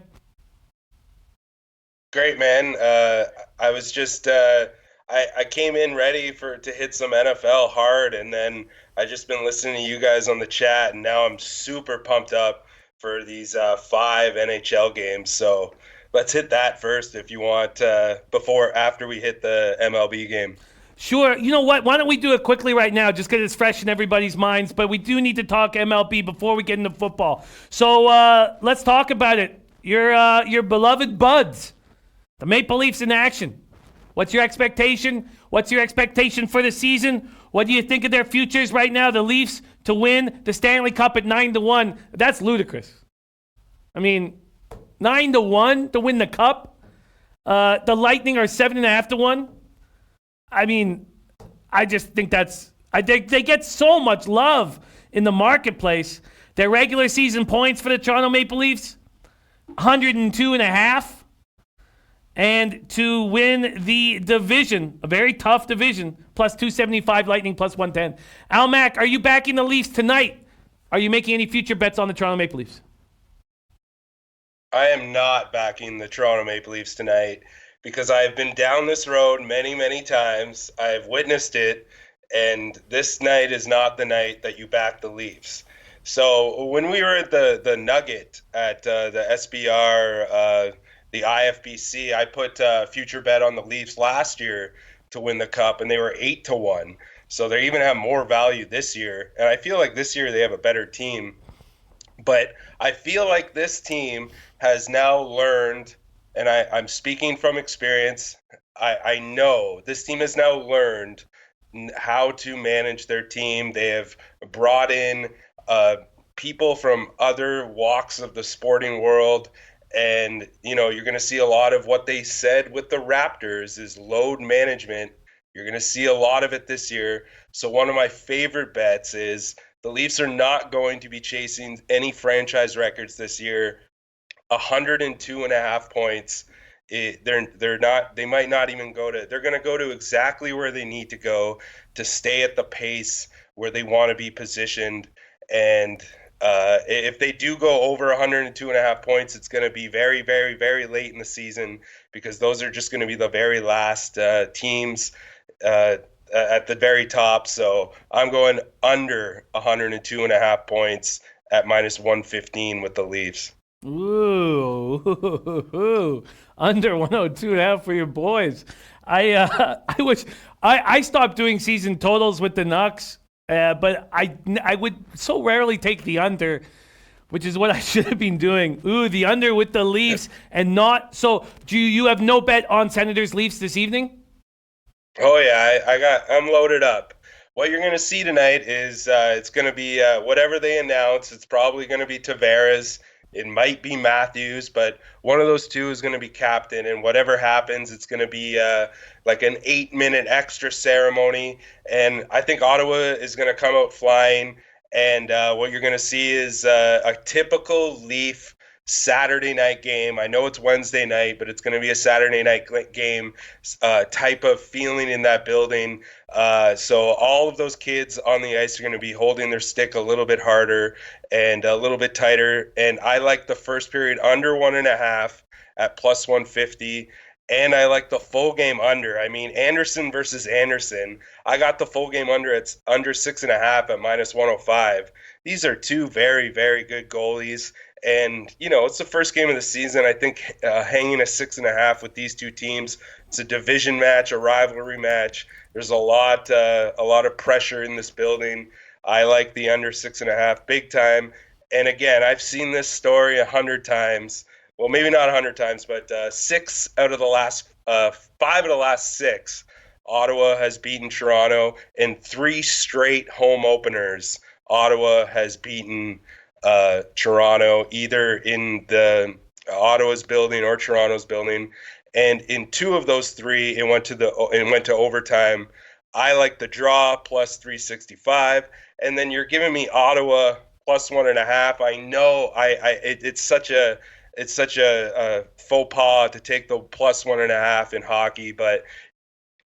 Great, man. I was just I came in ready to hit some NFL hard, and then I just been listening to you guys on the chat, and now I'm super pumped up for these 5 NHL games. So let's hit that first if you want, after we hit the MLB game. Sure. You know what? Why don't we do it quickly right now, just because it's fresh in everybody's minds. But we do need to talk MLB before we get into football. So let's talk about it. Your beloved buds, the Maple Leafs in action. What's your expectation? What's your expectation for the season? What do you think of their futures right now? The Leafs to win the Stanley Cup at 9-1. That's ludicrous. I mean, 9-1 to win the Cup. The Lightning are 7.5-1. I mean, I just think they get so much love in the marketplace. Their regular season points for the Toronto Maple Leafs, 102.5. And to win the division, a very tough division, plus 275, Lightning plus 110. Al Mack, are you backing the Leafs tonight? Are you making any future bets on the Toronto Maple Leafs? I am not backing the Toronto Maple Leafs tonight because I've been down this road many, many times. I've witnessed it, and this night is not the night that you back the Leafs. So when we were at the Nugget at the SBR, the IFBC, I put a future bet on the Leafs last year to win the Cup, and they were 8-1. So they even have more value this year. And I feel like this year they have a better team. But I feel like this team has now learned, and I'm speaking from experience, I know this team has now learned how to manage their team. They have brought in people from other walks of the sporting world. And, you're going to see a lot of what they said with the Raptors is load management. You're going to see a lot of it this year. So one of my favorite bets is the Leafs are not going to be chasing any franchise records this year. 102.5 points. They're not. They might not even go to. They're going to go to exactly where they need to go to stay at the pace where they want to be positioned. And if they do go over 102.5 points, it's going to be very, very, very late in the season because those are just going to be the very last teams at the very top. So I'm going under 102.5 points at minus 115 with the Leafs. Ooh, under 102.5 for your boys. I wish I stopped doing season totals with the Nucks. But I would so rarely take the under, which is what I should have been doing. Ooh, the under with the Leafs and not. So do you have no bet on Senators Leafs this evening? Oh yeah, I'm loaded up. What you're going to see tonight is it's going to be whatever they announce. It's probably going to be Tavares. It might be Matthews, but one of those two is going to be captain, and whatever happens, it's going to be like an 8-minute extra ceremony, and I think Ottawa is going to come out flying, and what you're going to see is a typical Leaf Saturday night game. I know it's Wednesday night, but it's going to be a Saturday night game type of feeling in that building. So all of those kids on the ice are going to be holding their stick a little bit harder and a little bit tighter. And I like the first period under 1.5 at plus 150. And I like the full game under. I mean, Anderson versus Anderson. I got the full game under. It's under 6.5 at minus 105. These are two very, very good goalies. And, it's the first game of the season. I think hanging a 6.5 with these two teams It's a division match, a rivalry match. There's a lot of pressure in this building. I like the under 6.5 big time. And again, I've seen this story 100 times. Well, maybe not 100 times, but five of the last six, Ottawa has beaten Toronto. In 3 straight home openers, Ottawa has beaten Toronto, either in the Ottawa's building or Toronto's building. And in 2 of those 3, it went to overtime. I like the draw plus 365, and then you're giving me Ottawa plus 1.5. I know it's such a faux pas to take the plus 1.5 in hockey, but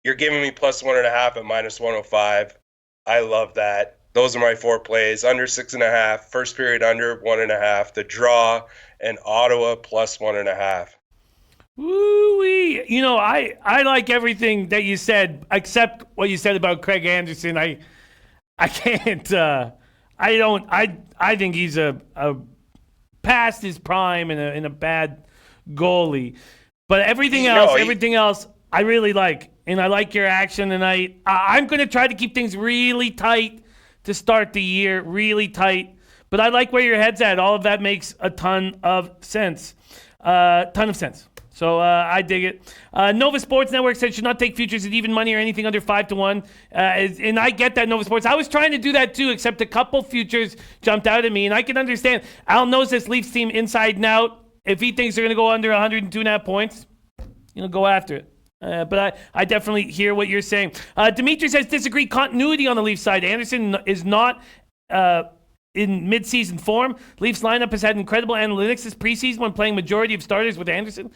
you're giving me plus 1.5 at minus 105. I love that. Those are my 4 plays: under 6.5, first period under 1.5, the draw, and Ottawa plus 1.5. Woo-wee. You know, I like everything that you said, except what you said about Craig Anderson. I can't. I think he's a past his prime and a bad goalie. But everything else, I really like, and I like your action tonight. I'm going to try to keep things really tight to start the year, really tight. But I like where your head's at. All of that makes a ton of sense. So I dig it. Nova Sports Network said should not take futures at even money or anything under 5-1. And I get that, Nova Sports. I was trying to do that too, except a couple futures jumped out at me. And I can understand. Al knows this Leafs team inside and out. If he thinks they're going to go under 102.5 points, go after it. But I definitely hear what you're saying. Dimitri says disagree. Continuity on the Leafs side. Anderson is not in mid-season form. Leafs lineup has had incredible analytics this preseason when playing majority of starters with Anderson.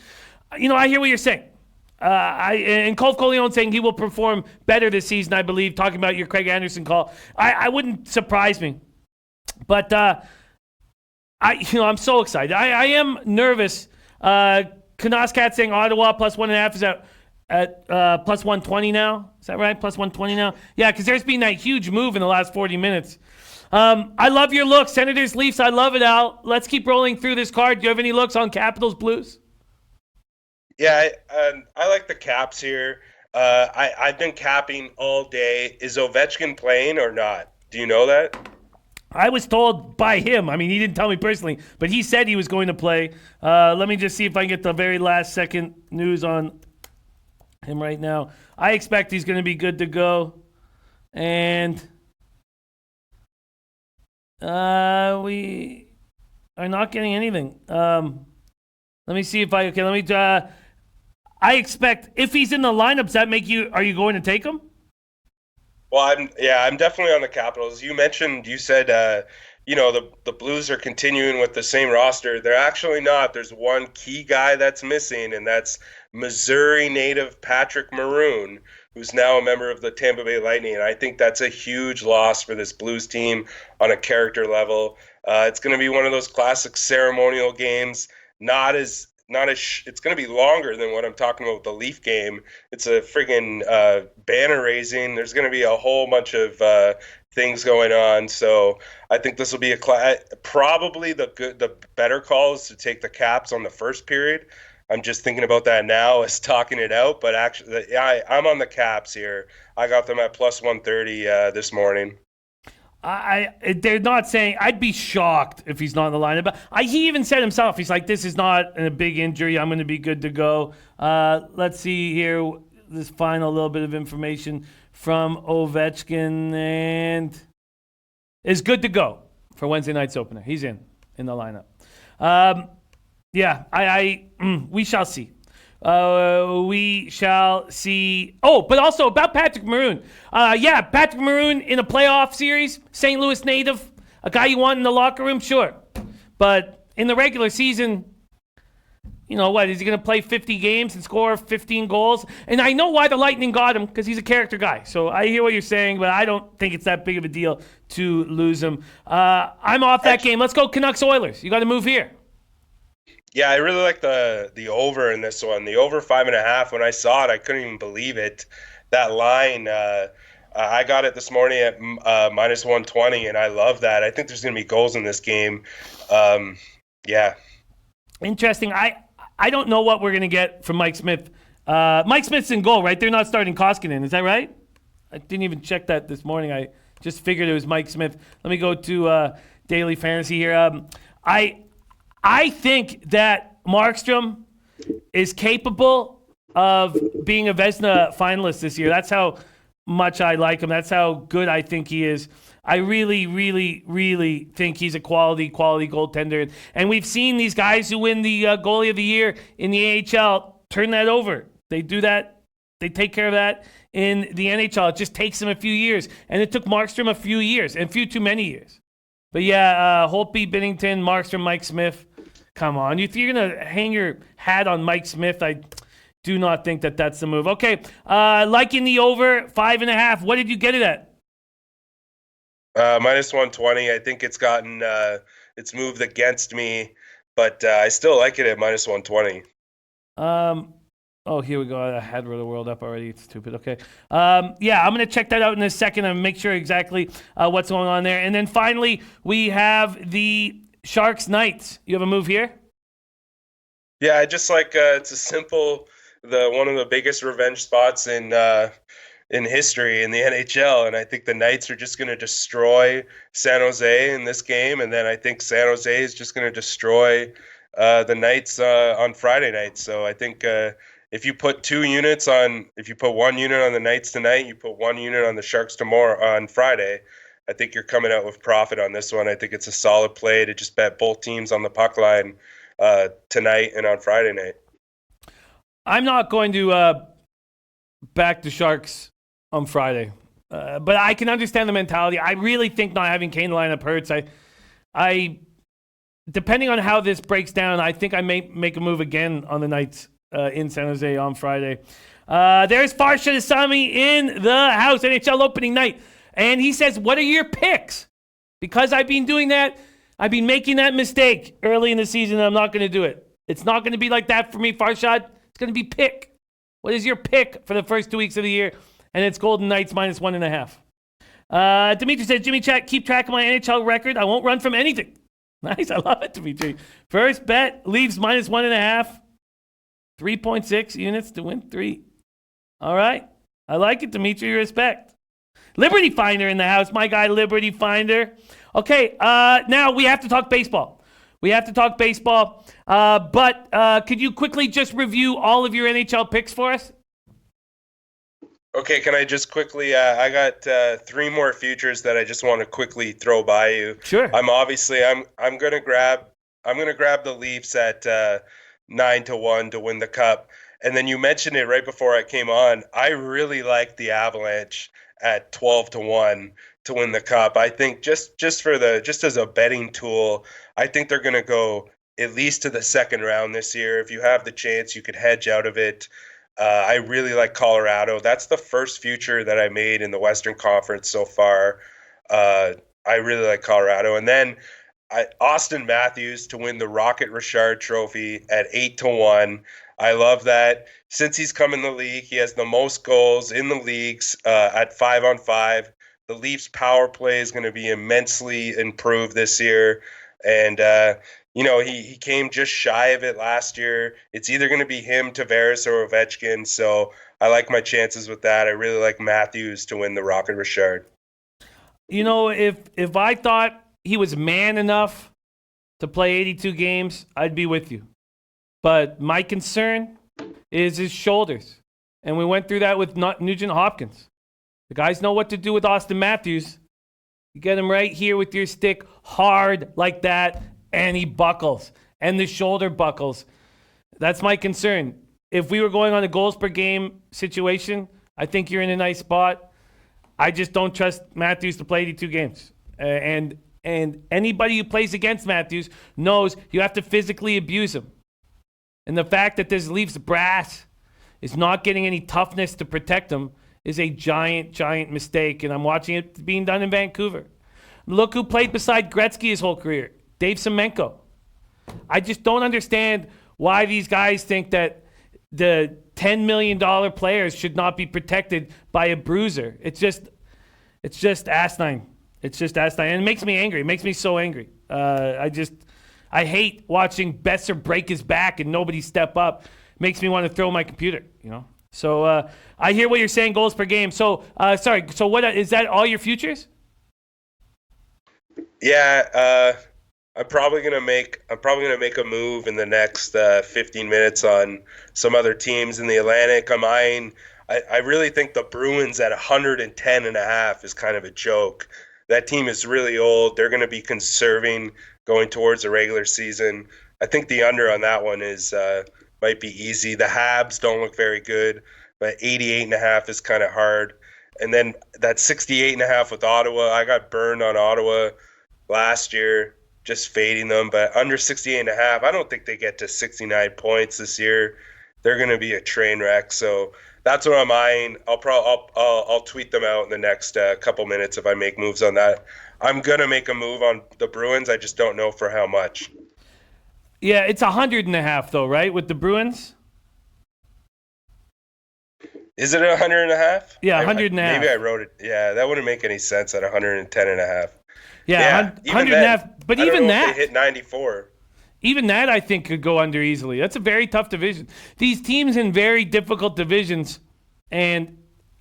I hear what you're saying. And Cole Coleon saying he will perform better this season, I believe, talking about your Craig Anderson call. I wouldn't surprise me. But I'm so excited. I am nervous. Kanoscat saying Ottawa plus 1.5 is at plus 120 now. Is that right? Plus 120 now? Yeah, because there's been that huge move in the last 40 minutes. I love your look. Senators, Leafs, I love it, Al. Let's keep rolling through this card. Do you have any looks on Capitals, Blues? Yeah, I like the caps here. I've been capping all day. Is Ovechkin playing or not? Do you know that? I was told by him. I mean, he didn't tell me personally, but he said he was going to play. Let me just see if I can get the very last second news on him right now. I expect he's going to be good to go. And we are not getting anything. Let me see if I expect if he's in the lineup, does that make you? Are you going to take him? Well, I'm definitely on the Capitals. You said the Blues are continuing with the same roster. They're actually not. There's one key guy that's missing, and that's Missouri native Patrick Maroon, who's now a member of the Tampa Bay Lightning. And I think that's a huge loss for this Blues team on a character level. It's going to be one of those classic ceremonial games. It's going to be longer than what I'm talking about with the Leaf game. It's a friggin' banner raising. There's going to be a whole bunch of things going on. So I think this will be probably the better call is to take the Caps on the first period. I'm just thinking about that now as talking it out. But actually, I'm on the Caps here. I got them at plus 130 this morning. They're not saying. I'd be shocked if he's not in the lineup. But he even said himself, he's like, this is not a big injury. I'm going to be good to go. Let's see here. This final little bit of information from Ovechkin, and is good to go for Wednesday night's opener. He's in the lineup. We shall see. We shall see. Oh, but also about Patrick Maroon. Patrick Maroon in a playoff series, St. Louis native, a guy you want in the locker room, sure. But in the regular season, what, is he going to play 50 games and score 15 goals? And I know why the Lightning got him, because he's a character guy. So I hear what you're saying, but I don't think it's that big of a deal to lose him. I'm off that game. Let's go Canucks Oilers. You got to move here. Yeah, I really like the over in this one. The over 5.5. When I saw it, I couldn't even believe it. That line, I got it this morning at minus 120, and I love that. I think there's going to be goals in this game. Yeah. Interesting. I don't know what we're going to get from Mike Smith Mike Smith's in goal, right? They're not starting Koskinen. Is that right? I didn't even check that this morning. I just figured it was Mike Smith. Let me go to Daily Fantasy here. I think that Markstrom is capable of being a Vezina finalist this year. That's how much I like him. That's how good I think he is. I really, really, really think he's a quality goaltender. And we've seen these guys who win the goalie of the year in the AHL turn that over. They do that. They take care of that in the NHL. It just takes them a few years. And it took Markstrom a few years, and a few too many years. But yeah, Holtby, Binnington, Markstrom, Mike Smith. Come on. If you're going to hang your hat on Mike Smith, I do not think that that's the move. Okay, liking the over 5.5. What did you get it at? Minus 120. I think it's gotten it's moved against me, but I still like it at minus 120. Oh, here we go. I had the world up already. It's stupid. Okay. Yeah, I'm going to check that out in a second and make sure exactly what's going on there. And then finally, we have the Sharks Knights. You have a move here? Yeah, I just like it's a simple one of the biggest revenge spots in history in the NHL, and I think the Knights are just going to destroy San Jose in this game, and then I think San Jose is just going to destroy the Knights on Friday night. So I think if you put 1 unit on the Knights tonight, you put 1 unit on the Sharks tomorrow on Friday, I think you're coming out with profit on this one. I think it's a solid play to just bet both teams on the puck line tonight and on Friday night. I'm not going to back the Sharks on Friday, but I can understand the mentality. I really think not having Kane lineup hurts. I depending on how this breaks down, I think I may make a move again on the Knights in San Jose on Friday. There's Farsha Asami in the house, NHL opening night. And he says, what are your picks? Because I've been doing that. I've been making that mistake early in the season, and I'm not going to do it. It's not going to be like that for me, Farshad. It's going to be pick. What is your pick for the first 2 weeks of the year? And it's Golden Knights minus 1.5. Dimitri says, Jimmy Chat, keep track of my NHL record. I won't run from anything. Nice. I love it, Dimitri. First bet, Leafs minus 1.5. 3.6 units to win 3. All right. I like it, Dimitri. Respect. Liberty Finder in the house. My guy, Liberty Finder. Okay. Now we have to talk baseball. But could you quickly just review all of your NHL picks for us? Okay, can I just quickly? I got 3 more futures that I just want to quickly throw by you. Sure. I'm gonna grab the Leafs at 9-1 to win the Cup, and then you mentioned it right before I came on. I really like the Avalanche at 12-1 to win the Cup. I think just as a betting tool, I think they're gonna go at least to the second round this year. If you have the chance, you could hedge out of it. I really like Colorado. That's the first future that I made in the Western Conference so far. I really like Colorado. And then Austin Matthews to win the Rocket Richard Trophy at 8-1. I love that. Since he's come in the league, he has the most goals in the leagues at 5-on-5. The Leafs power play is going to be immensely improved this year. And, he came just shy of it last year. It's either going to be him, Tavares, or Ovechkin. So I like my chances with that. I really like Matthews to win the Rocket Richard. If I thought he was man enough to play 82 games, I'd be with you. But my concern is his shoulders. And we went through that with Nugent Hopkins. The guys know what to do with Austin Matthews. You get him right here with your stick hard like that, and he buckles. And the shoulder buckles. That's my concern. If we were going on a goals per game situation, I think you're in a nice spot. I just don't trust Matthews to play 82 games. And anybody who plays against Matthews knows you have to physically abuse him. And the fact that this Leafs brass is not getting any toughness to protect him is a giant, giant mistake. And I'm watching it being done in Vancouver. Look who played beside Gretzky his whole career. Dave Semenko. I just don't understand why these guys think that the $10 million players should not be protected by a bruiser. It's just asinine. It's just asinine. And it makes me angry. It makes me so angry. I hate watching Besser break his back and nobody step up. makes me want to throw my computer, So I hear what you're saying, goals per game. So, sorry, so what is that all your futures? Yeah, I'm probably gonna make a move in the next 15 minutes on some other teams in the Atlantic. I really think the Bruins at 110.5 is kind of a joke. That team is really old. They're going to be conserving going towards the regular season. I think the under on that one is might be easy. The Habs don't look very good, but 88.5 is kind of hard. And then that 68.5 with Ottawa, I got burned on Ottawa last year, just fading them. But under 68.5, I don't think they get to 69 points this year. They're going to be a train wreck. So that's what I'm eyeing. I'll tweet them out in the next couple minutes if I make moves on that. I'm going to make a move on the Bruins. I just don't know for how much. Yeah, it's 100.5 though, right? With the Bruins? Is it 100.5? Yeah, 100.5. Maybe I wrote it. Yeah, that wouldn't make any sense at 110.5. Yeah, 100.5. But even that, they hit 94. Even that, I think, could go under easily. That's a very tough division. These teams in very difficult divisions, and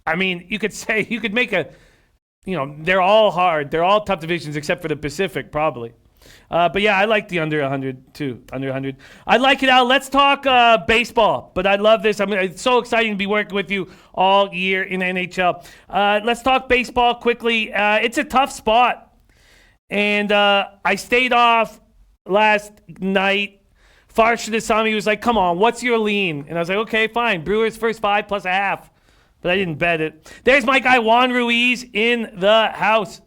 I mean, you could make a, they're all hard. They're all tough divisions except for the Pacific, probably. But yeah, I like the under 100 too. Under 100. I like it, Al. Let's talk baseball. But I love this. It's so exciting to be working with you all year in NHL. Let's talk baseball quickly. It's a tough spot. And I stayed off last night. Farshid saw me. He was like, come on, what's your lean? And I was like, okay, fine. Brewers first 5 plus a half. But I didn't bet it. There's my guy Juan Ruiz in the house.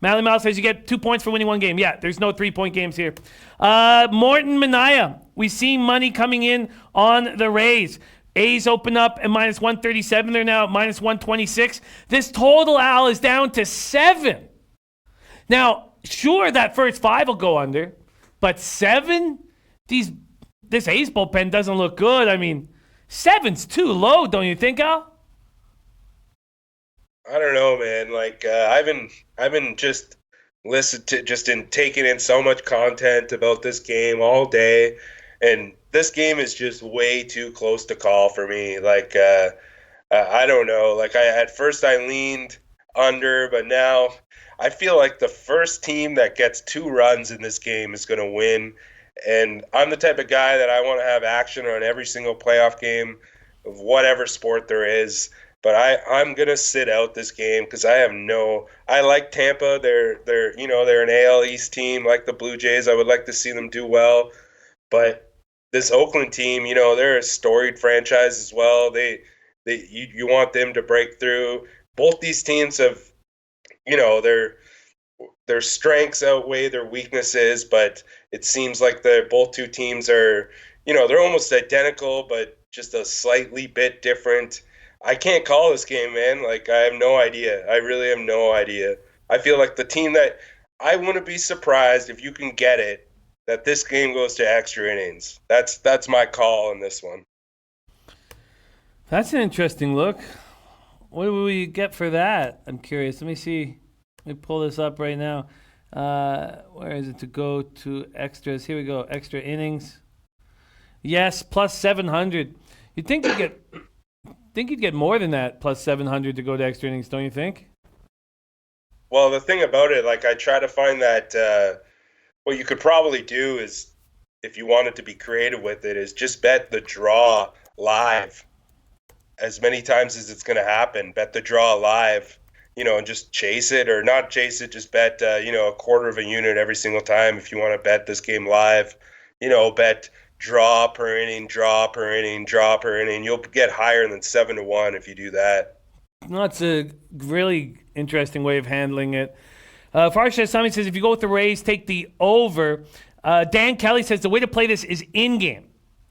Mally Mal says you get 2 points for winning one game. Yeah, there's no 3-point games here. Morton Minaya. We see money coming in on the Rays. A's open up at minus 137. They're now at minus 126. This total, Al, is down to 7. Now, sure, that first 5 will go under, but 7? This A's bullpen doesn't look good. I mean, 7's too low, don't you think, Al? I don't know, man. Like I've been just taking in so much content about this game all day, and this game is just way too close to call for me. Like I don't know. Like at first I leaned under, but now I feel like the first team that gets 2 runs in this game is going to win. And I'm the type of guy that I want to have action on every single playoff game of whatever sport there is. But I'm going to sit out this game because I like Tampa. They're an AL East team like the Blue Jays. I would like to see them do well. But this Oakland team, they're a storied franchise as well. You want them to break through. Both these teams have, their strengths outweigh their weaknesses, but it seems like both two teams are, they're almost identical, but just a slightly bit different. I can't call this game, man. Like, I have no idea. I really have no idea. I feel like the team that I wouldn't be surprised if you can get it, that this game goes to extra innings. That's my call on this one. That's an interesting look. What do we get for that? I'm curious. Let me see. Let me pull this up right now. Where is it to go to extras? Here we go. Extra innings. Yes, plus 700. You'd think you'd get more than that, plus 700 to go to extra innings, don't you think? Well, the thing about it, like I try to find that what you could probably do is, if you wanted to be creative with it, is just bet the draw live as many times as it's going to happen. Bet the draw live, and just chase it, or not chase it, just bet, a quarter of a unit every single time if you want to bet this game live. Bet draw per inning, draw per inning, draw per inning. You'll get higher than 7-1 if you do that. That's a really interesting way of handling it. Farshad Sami says if you go with the Rays, take the over. Dan Kelly says the way to play this is in-game.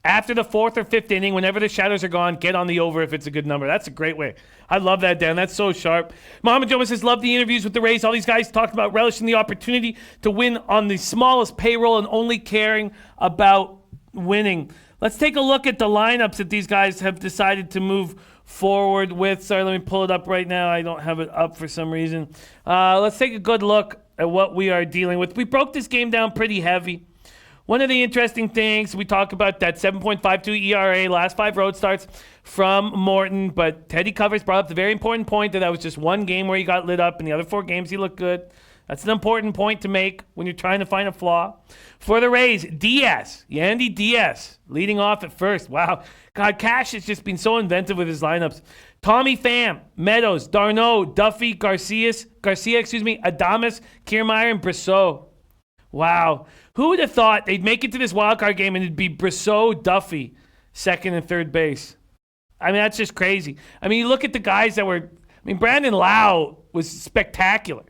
After the 4th or 5th inning, whenever the shadows are gone, get on the over if it's a good number. That's a great way. I love that, Dan. That's so sharp. Mohamed Joma says, love the interviews with the Rays. All these guys talked about relishing the opportunity to win on the smallest payroll and only caring about winning. Let's take a look at the lineups that these guys have decided to move forward with. Sorry, let me pull it up right now. I don't have it up for some reason. Let's take a good look at what we are dealing with. We broke this game down pretty heavy. one of the interesting things, we talk about that 7.52 ERA, last 5 road starts from Morton, but Teddy Covers brought up the very important point that was just one game where he got lit up, and the other 4 games he looked good. That's an important point to make when you're trying to find a flaw. For the Rays, Diaz, Yandy Diaz, leading off at first. Wow. God, Cash has just been so inventive with his lineups. Tommy Pham, Meadows, d'Arnaud, Duffy, Garcia, Adames, Kiermaier, and Brosseau. Wow. Who would have thought they'd make it to this wild card game and it'd be Brosseau, Duffy, second and third base? I mean, that's just crazy. I mean, you look at the guys that were... I mean, Brandon Lau was spectacular.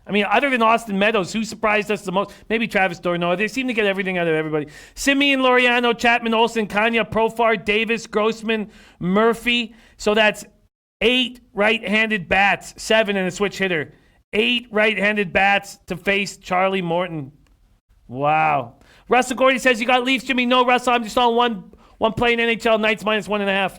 I mean, other than Austin Meadows, who surprised us the most? Maybe Travis d'Arnaud. They seem to get everything out of everybody. Simeon, Laureano, Chapman, Olsen, Kanya, Profar, Davis, Grossman, Murphy. So that's 8 right-handed bats, 7 and a switch hitter. 8 right-handed bats to face Charlie Morton. Wow. Russell Gordy says, you got Leafs, Jimmy. No, Russell, I'm just on one play in NHL, Knights -1.5.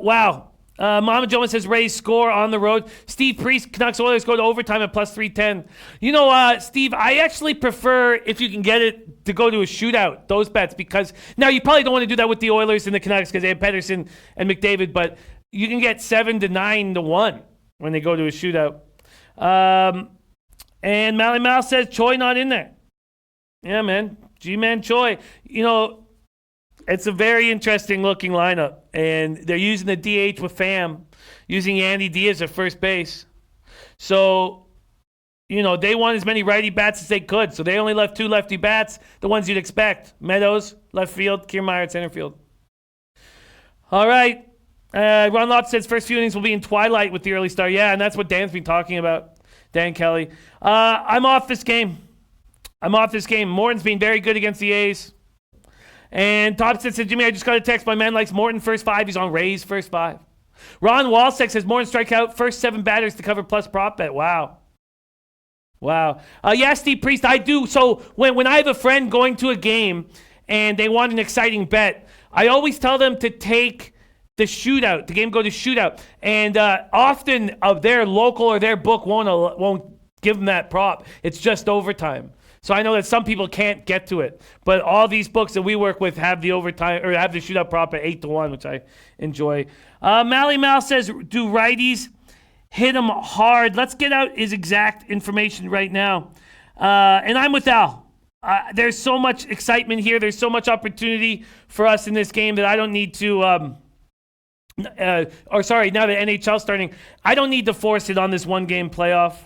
Wow. Mama Joma says Rays score on the road. Steve Priest, Canucks Oilers go to overtime at +310. You know, Steve, I actually prefer, if you can get it, to go to a shootout, those bets, because now you probably don't want to do that with the Oilers and the Canucks because they have Pedersen and McDavid, but you can get 7 to 9 to 1 when they go to a shootout. And Mally Mal says Choi not in there. Yeah, man. G-Man Choi. You know, it's a very interesting looking lineup, and they're using the DH with Pham, using Andy Diaz at first base. So, you know, they want as many righty bats as they could, so they only left 2 lefty bats, the ones you'd expect. Meadows, left field, Kiermaier at center field. All right. Ron Lopp says first few innings will be in twilight with the early start. Yeah, and that's what Dan's been talking about, Dan Kelly. I'm off this game. Morton's been very good against the A's. And Thompson said, Jimmy, I just got a text. My man likes Morton first 5. He's on Rays first 5. Ron Walsek says Morton strike out first 7 batters to cover plus prop bet. Wow. Yeah, Steve Priest, I do. So when I have a friend going to a game and they want an exciting bet, I always tell them to take the shootout. The game go to shootout. And often of their local or their book won't give them that prop. It's just overtime. So I know that some people can't get to it, but all these books that we work with have the overtime or have the shootout prop at 8 to 1, which I enjoy. Mally Mal says, do righties hit them hard? Let's get out his exact information right now. And I'm with Al. There's so much excitement here. There's so much opportunity for us in this game that I don't need to, now that NHL's starting, I don't need to force it on this one-game playoff.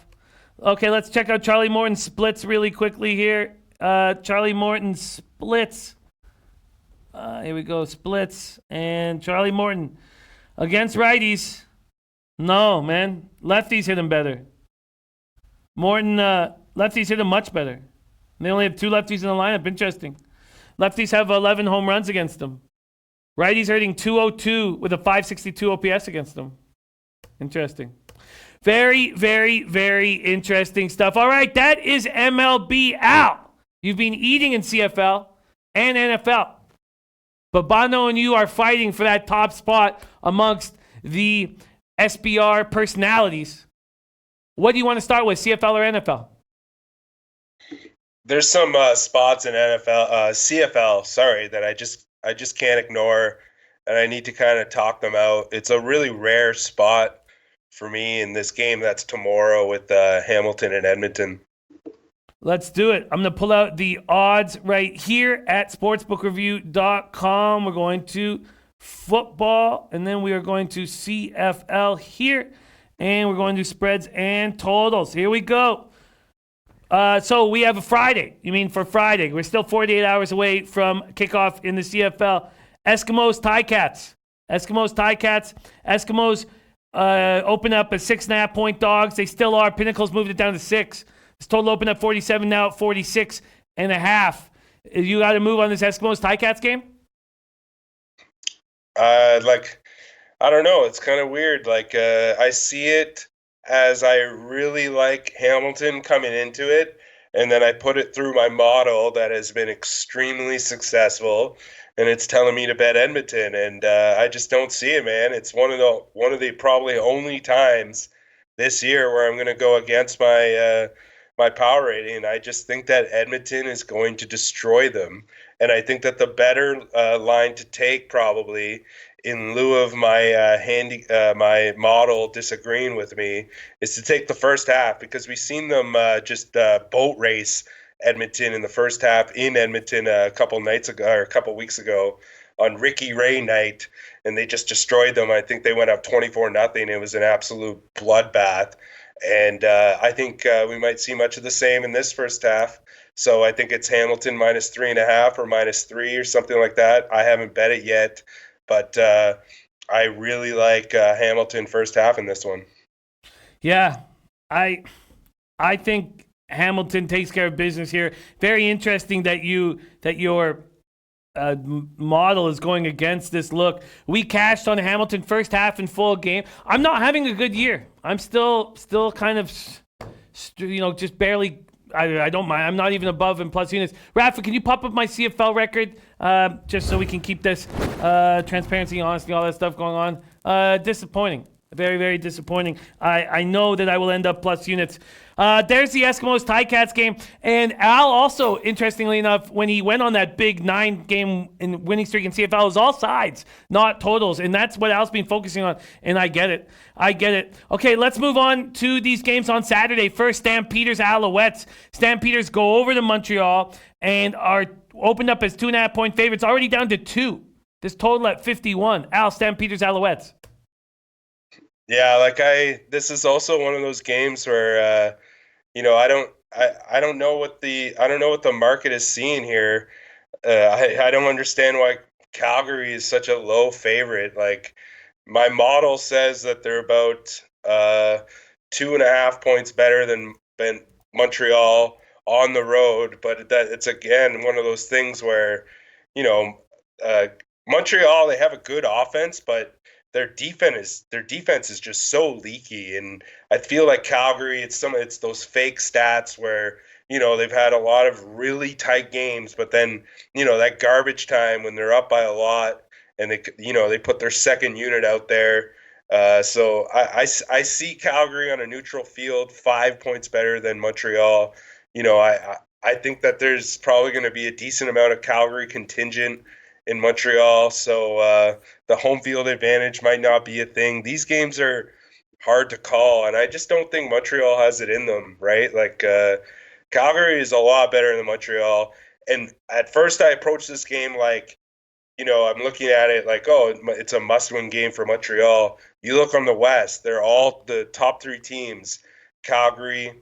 Okay, let's check out Charlie Morton splits really quickly here. Charlie Morton splits. Here we go, splits. And Charlie Morton against righties. No, man. Lefties hit him better. Morton, lefties hit him much better. They only have 2 lefties in the lineup. Interesting. Lefties have 11 home runs against them. Righties are hitting .202 with a .562 OPS against them. Interesting. Very, very, very interesting stuff. All right, that is MLB out. You've been eating in CFL and NFL. But Bono and you are fighting for that top spot amongst the SBR personalities. What do you want to start with, CFL or NFL? There's some spots in CFL, that I just can't ignore, and I need to kind of talk them out. It's a really rare spot for me in this game that's tomorrow with Hamilton and Edmonton. Let's do it. I'm going to pull out the odds right here at sportsbookreview.com. We're going to football, and then we are going to CFL here, and we're going to spreads and totals. Here we go. So we have a Friday. You mean for Friday? We're still 48 hours away from kickoff in the CFL. Eskimos, Ticats. Eskimos open up as 6.5-point dogs. They still are. Pinnacle's moved it down to 6. This total opened up 47, now at 46.5. You got to move on this Eskimos Ticats game? I don't know. It's kind of weird. I see it as I really like Hamilton coming into it, and then I put it through my model that has been extremely successful, and it's telling me to bet Edmonton, and I just don't see it, man. It's one of the probably only times this year where I'm going to go against my my power rating, and I just think that Edmonton is going to destroy them. And I think that the better line to take, probably in lieu of my my model disagreeing with me, is to take the first half, because we've seen them just boat race Edmonton in the first half in Edmonton a couple nights ago, or a couple weeks ago, on Ricky Ray night, and they just destroyed them. I think they went up 24-0. It was an absolute bloodbath. And I think we might see much of the same in this first half. So I think it's Hamilton -3.5 or -3 or something like that. I haven't bet it yet, but I really like Hamilton first half in this one. Yeah, I think Hamilton takes care of business here. Very interesting that your model is going against this look. We cashed on Hamilton first half and full game. I'm not having a good year. I'm still kind of, just barely. I don't mind. I'm not even above in plus units. Rafa, can you pop up my CFL record just so we can keep this transparency, honesty, all that stuff going on? Disappointing. Very, very disappointing. I know that I will end up plus units. There's the Eskimos Ticats game. And Al also, interestingly enough, when he went on that big 9-game winning streak in CFL, it was all sides, not totals. And that's what Al's been focusing on. And I get it. Okay, let's move on to these games on Saturday. First, Stampeders Alouettes. Stampeders go over to Montreal and are opened up as 2.5-point favorites, already down to 2. This total at 51. Al, Stampeders Alouettes. Yeah, this is also one of those games where I don't know what the market is seeing here. I don't understand why Calgary is such a low favorite. Like, my model says that they're about 2.5 points better than Montreal on the road, but that it's again one of those things where, Montreal, they have a good offense, but their defense is just so leaky. And I feel like Calgary, it's those fake stats where, they've had a lot of really tight games, but then, that garbage time when they're up by a lot and they put their second unit out there. So I see Calgary on a neutral field 5 points better than Montreal. I think that there's probably going to be a decent amount of Calgary contingent in Montreal, so the home field advantage might not be a thing. These games are hard to call, and I just don't think Montreal has it in them, right? Like, Calgary is a lot better than Montreal, and at first I approached this game like, I'm looking at it like, oh, it's a must-win game for Montreal. You look on the West, they're all the top 3 teams, Calgary,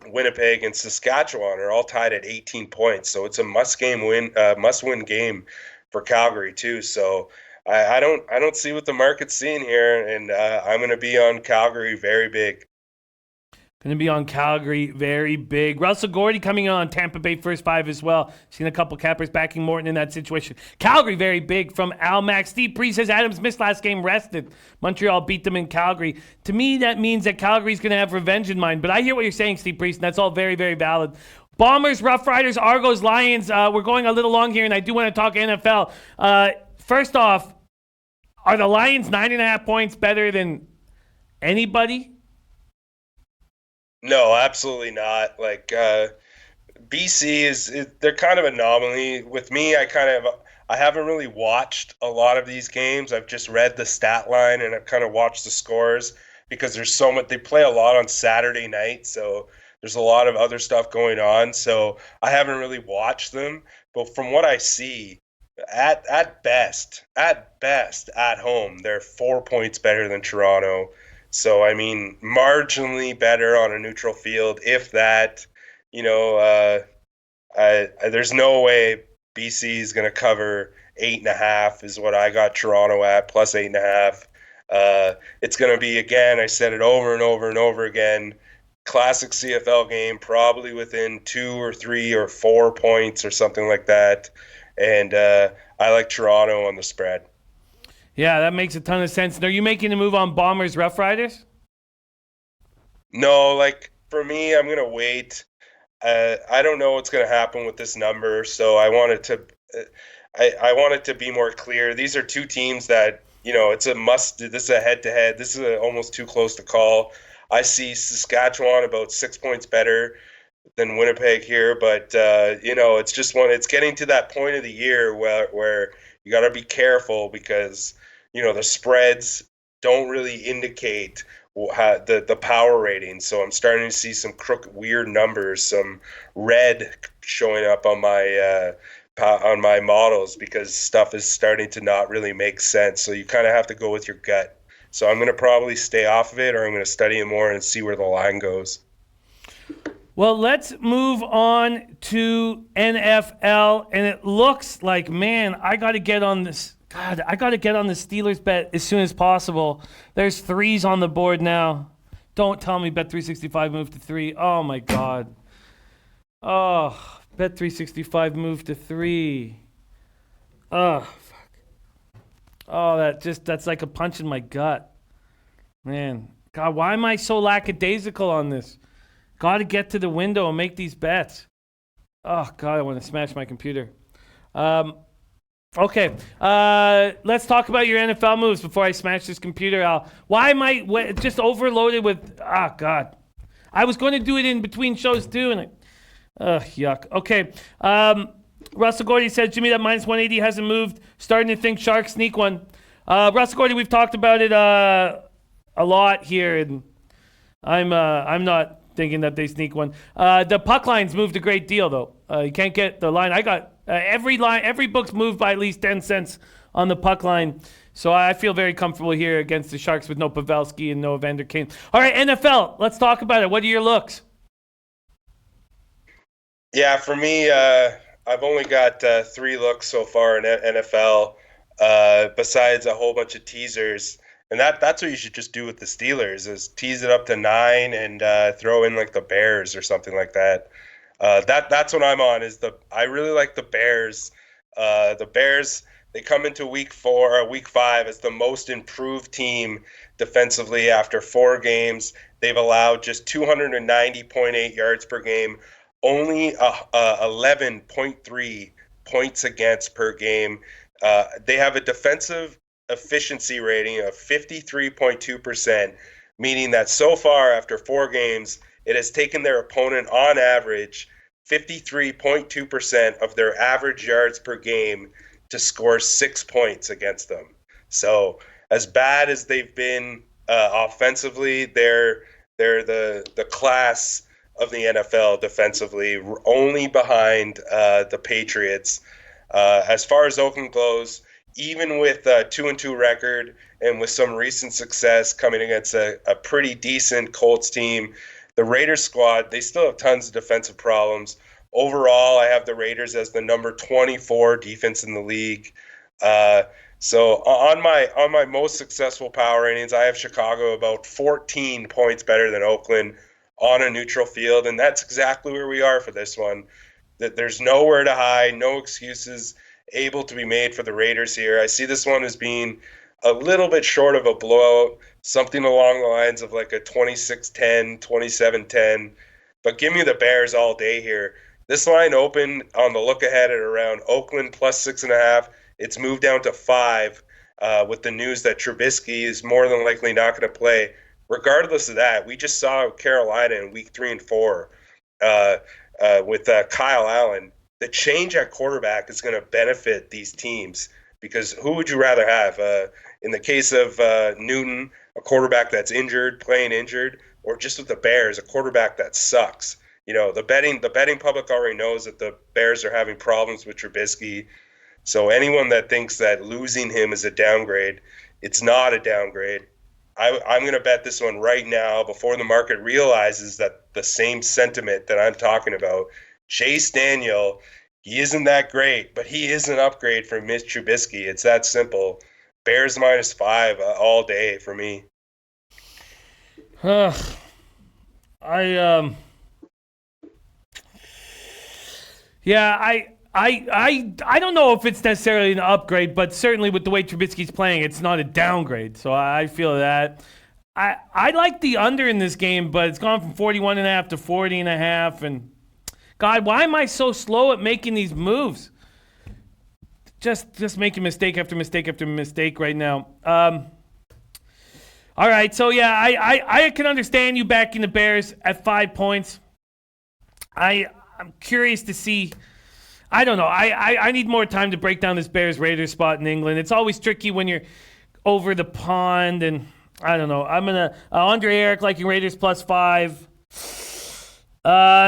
Winnipeg, and Saskatchewan are all tied at 18 points, so it's a must-win game for Calgary too. So I don't see what the market's seeing here, and I'm going to be on Calgary very big. Russell Gordy coming on Tampa Bay first 5 as well. Seen a couple cappers backing Morton in that situation. Calgary very big from Al Max. Steve Priest says Adams missed last game, rested. Montreal beat them in Calgary. To me, that means that Calgary's going to have revenge in mind. But I hear what you're saying, Steve Priest, and that's all very, very valid. Bombers, Rough Riders, Argos, Lions. We're going a little long here, and I do want to talk NFL. First off, are the Lions 9.5 points better than anybody? No, absolutely not. Like, BC they're kind of an anomaly. With me, I haven't really watched a lot of these games. I've just read the stat line and I've kind of watched the scores because there's so much. They play a lot on Saturday night, so there's a lot of other stuff going on. So I haven't really watched them. But from what I see, at best, at home, they're 4 points better than Toronto. So, I mean, marginally better on a neutral field, if that. There's no way BC is going to cover 8.5 is what I got Toronto at, plus 8.5. It's going to be, again, I said it over and over and over again, classic CFL game, probably within 2 or 3 or 4 points or something like that. And I like Toronto on the spread. Yeah, that makes a ton of sense. And are you making a move on Bombers, Rough Riders? No, like, for me, I'm going to wait. I don't know what's going to happen with this number, so I want it to be more clear. These are two teams that, it's a must. This is a head-to-head. This is almost too close to call. I see Saskatchewan about 6 points better. than Winnipeg here, but it's just it's getting to that point of the year where you got to be careful because the spreads don't really indicate the power rating. So I'm starting to see some weird numbers, some red showing up on my models because stuff is starting to not really make sense. So you kind of have to go with your gut. So I'm going to probably stay off of it, or I'm going to study it more and see where the line goes. Well, let's move on to NFL, and it looks like, man, I got to get on this. God, I got to get on the Steelers bet as soon as possible. There's 3s on the board now. Don't tell me Bet365 moved to 3. Oh, my God. Oh, Bet365 moved to 3. Oh, fuck. Oh, that's like a punch in my gut. Man, God, why am I so lackadaisical on this? Got to get to the window and make these bets. Oh, God, I want to smash my computer. Okay, let's talk about your NFL moves before I smash this computer, Al. Why am I just overloaded with... Oh, God. I was going to do it in between shows, too, and yuck. Okay, Russell Gordy says, Jimmy, that minus 180 hasn't moved. Starting to think Sharks sneak one. Russell Gordy, we've talked about it a lot here, and I'm not thinking that they sneak one. The puck lines moved a great deal, though. You can't get the line. I got every book's moved by at least 10 cents on the puck line. So I feel very comfortable here against the Sharks with no Pavelski and no Evander Kane. All right, NFL, let's talk about it. What are your looks? Yeah, for me, I've only got 3 looks so far in NFL, besides a whole bunch of teasers. And that's what you should just do with the Steelers is tease it up to 9 and throw in like the Bears or something like that. That's what I'm on. I really like the Bears. The Bears, they come into week 5 as the most improved team defensively after 4 games. They've allowed just 290.8 yards per game, only 11.3 points against per game. They have a defensive efficiency rating of 53.2%, meaning that so far after 4 games, it has taken their opponent on average 53.2% of their average yards per game to score 6 points against them. So as bad as they've been offensively, they're the class of the NFL defensively, only behind the Patriots. As far as Oakland goes, even with a 2-2 record and with some recent success coming against a pretty decent Colts team, the Raiders squad, they still have tons of defensive problems. Overall, I have the Raiders as the number 24 defense in the league. So on my most successful power ratings, I have Chicago about 14 points better than Oakland on a neutral field, and that's exactly where we are for this one. That there's nowhere to hide, no excuses able to be made for the Raiders here. I see this one as being a little bit short of a blowout, something along the lines of like a 26-10, 27-10. But give me the Bears all day here. This line opened on the look ahead at around Oakland plus 6.5. It's moved down to 5 with the news that Trubisky is more than likely not going to play. Regardless of that, we just saw Carolina in week 3 and 4 with Kyle Allen. The change at quarterback is going to benefit these teams because who would you rather have? In the case of Newton, a quarterback that's playing injured, or just with the Bears, a quarterback that sucks. The betting public already knows that the Bears are having problems with Trubisky. So anyone that thinks that losing him is a downgrade, it's not a downgrade. I'm going to bet this one right now before the market realizes that the same sentiment that I'm talking about. Chase Daniel, he isn't that great, but he is an upgrade from Mitch Trubisky. It's that simple. Bears minus 5 all day for me. I don't know if it's necessarily an upgrade, but certainly with the way Trubisky's playing, it's not a downgrade. So I feel that. I like the under in this game, but it's gone from 41.5 to 40.5. And God, why am I so slow at making these moves? Just making mistake after mistake after mistake right now. All right, so yeah, I can understand you backing the Bears at 5 points. I'm curious to see. I don't know. I need more time to break down this Bears-Raiders spot in England. It's always tricky when you're over the pond, and I don't know. I'm gonna Andre Eric liking Raiders +5.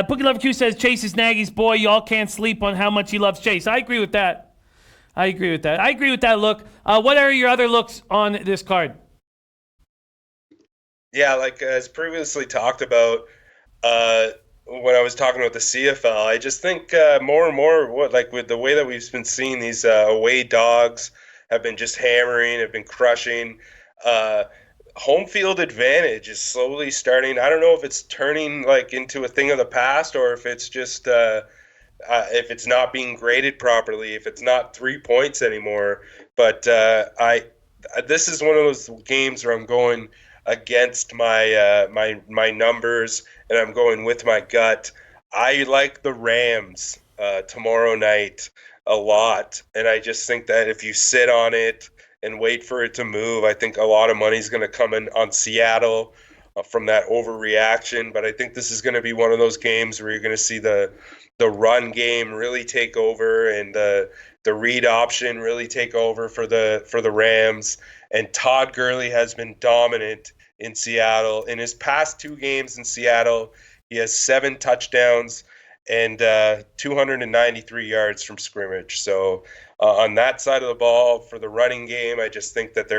Bookie Lover Q says Chase is Nagy's boy. Y'all can't sleep on how much he loves Chase. I agree with that. I agree with that look. What are your other looks on this card? Yeah, like as previously talked about, when I was talking about the CFL, I just think more and more, with the way that we've been seeing these away dogs have been just hammering, have been crushing. Home field advantage is slowly starting. I don't know if it's turning like into a thing of the past, or if it's just if it's not being graded properly, if it's not 3 points anymore. But this is one of those games where I'm going against my numbers, and I'm going with my gut. I like the Rams tomorrow night a lot, and I just think that if you sit on it and wait for it to move, I think a lot of money is going to come in on Seattle from that overreaction. But I think this is going to be one of those games where you're going to see the run game really take over, and the read option really take over for the Rams. And Todd Gurley has been dominant in Seattle. In his past 2 games in Seattle, he has 7 touchdowns and 293 yards from scrimmage. So on that side of the ball for the running game, I just think that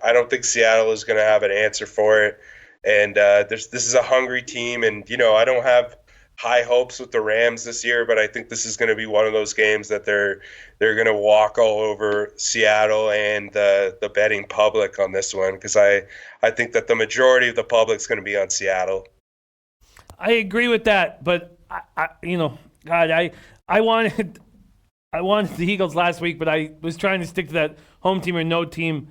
I don't think Seattle is going to have an answer for it. And this is a hungry team. And, I don't have high hopes with the Rams this year, but I think this is going to be one of those games that they're going to walk all over Seattle and the betting public on this one, because I think that the majority of the public is going to be on Seattle. I agree with that, but I wanted the Eagles last week, but I was trying to stick to that home team or no team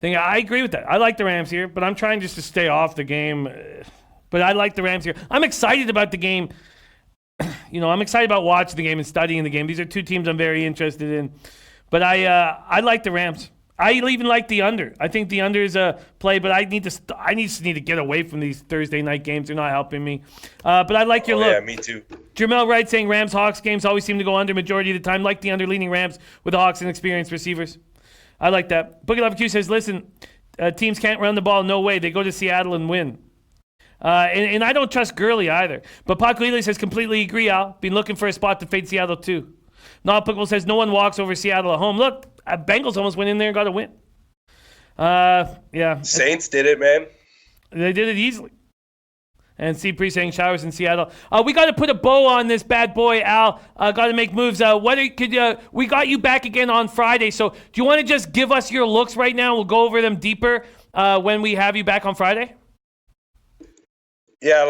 thing. I agree with that. I like the Rams here, but I'm trying just to stay off the game. But I like the Rams here. I'm excited about the game. I'm excited about watching the game and studying the game. These are 2 teams I'm very interested in. But I like the Rams. I even like the under. I think the under is a play, but I need to get away from these Thursday night games. They're not helping me. But I like your look. Yeah, me too. Jermel Wright saying Rams-Hawks games always seem to go under majority of the time. Like the under leaning Rams with the Hawks and experienced receivers. I like that. Boogie Love Q says, listen, teams can't run the ball. No way. They go to Seattle and win. And I don't trust Gurley either. But Paco Ely says, completely agree, Al. Been looking for a spot to fade Seattle too. Not Pickle says, no one walks over Seattle at home. Look, Bengals almost went in there and got a win. Yeah. Saints did it, man. They did it easily. And C. Pre saying showers in Seattle. We got to put a bow on this bad boy, Al. Got to make moves. We got you back again on Friday. So do you want to just give us your looks right now? We'll go over them deeper when we have you back on Friday. Yeah,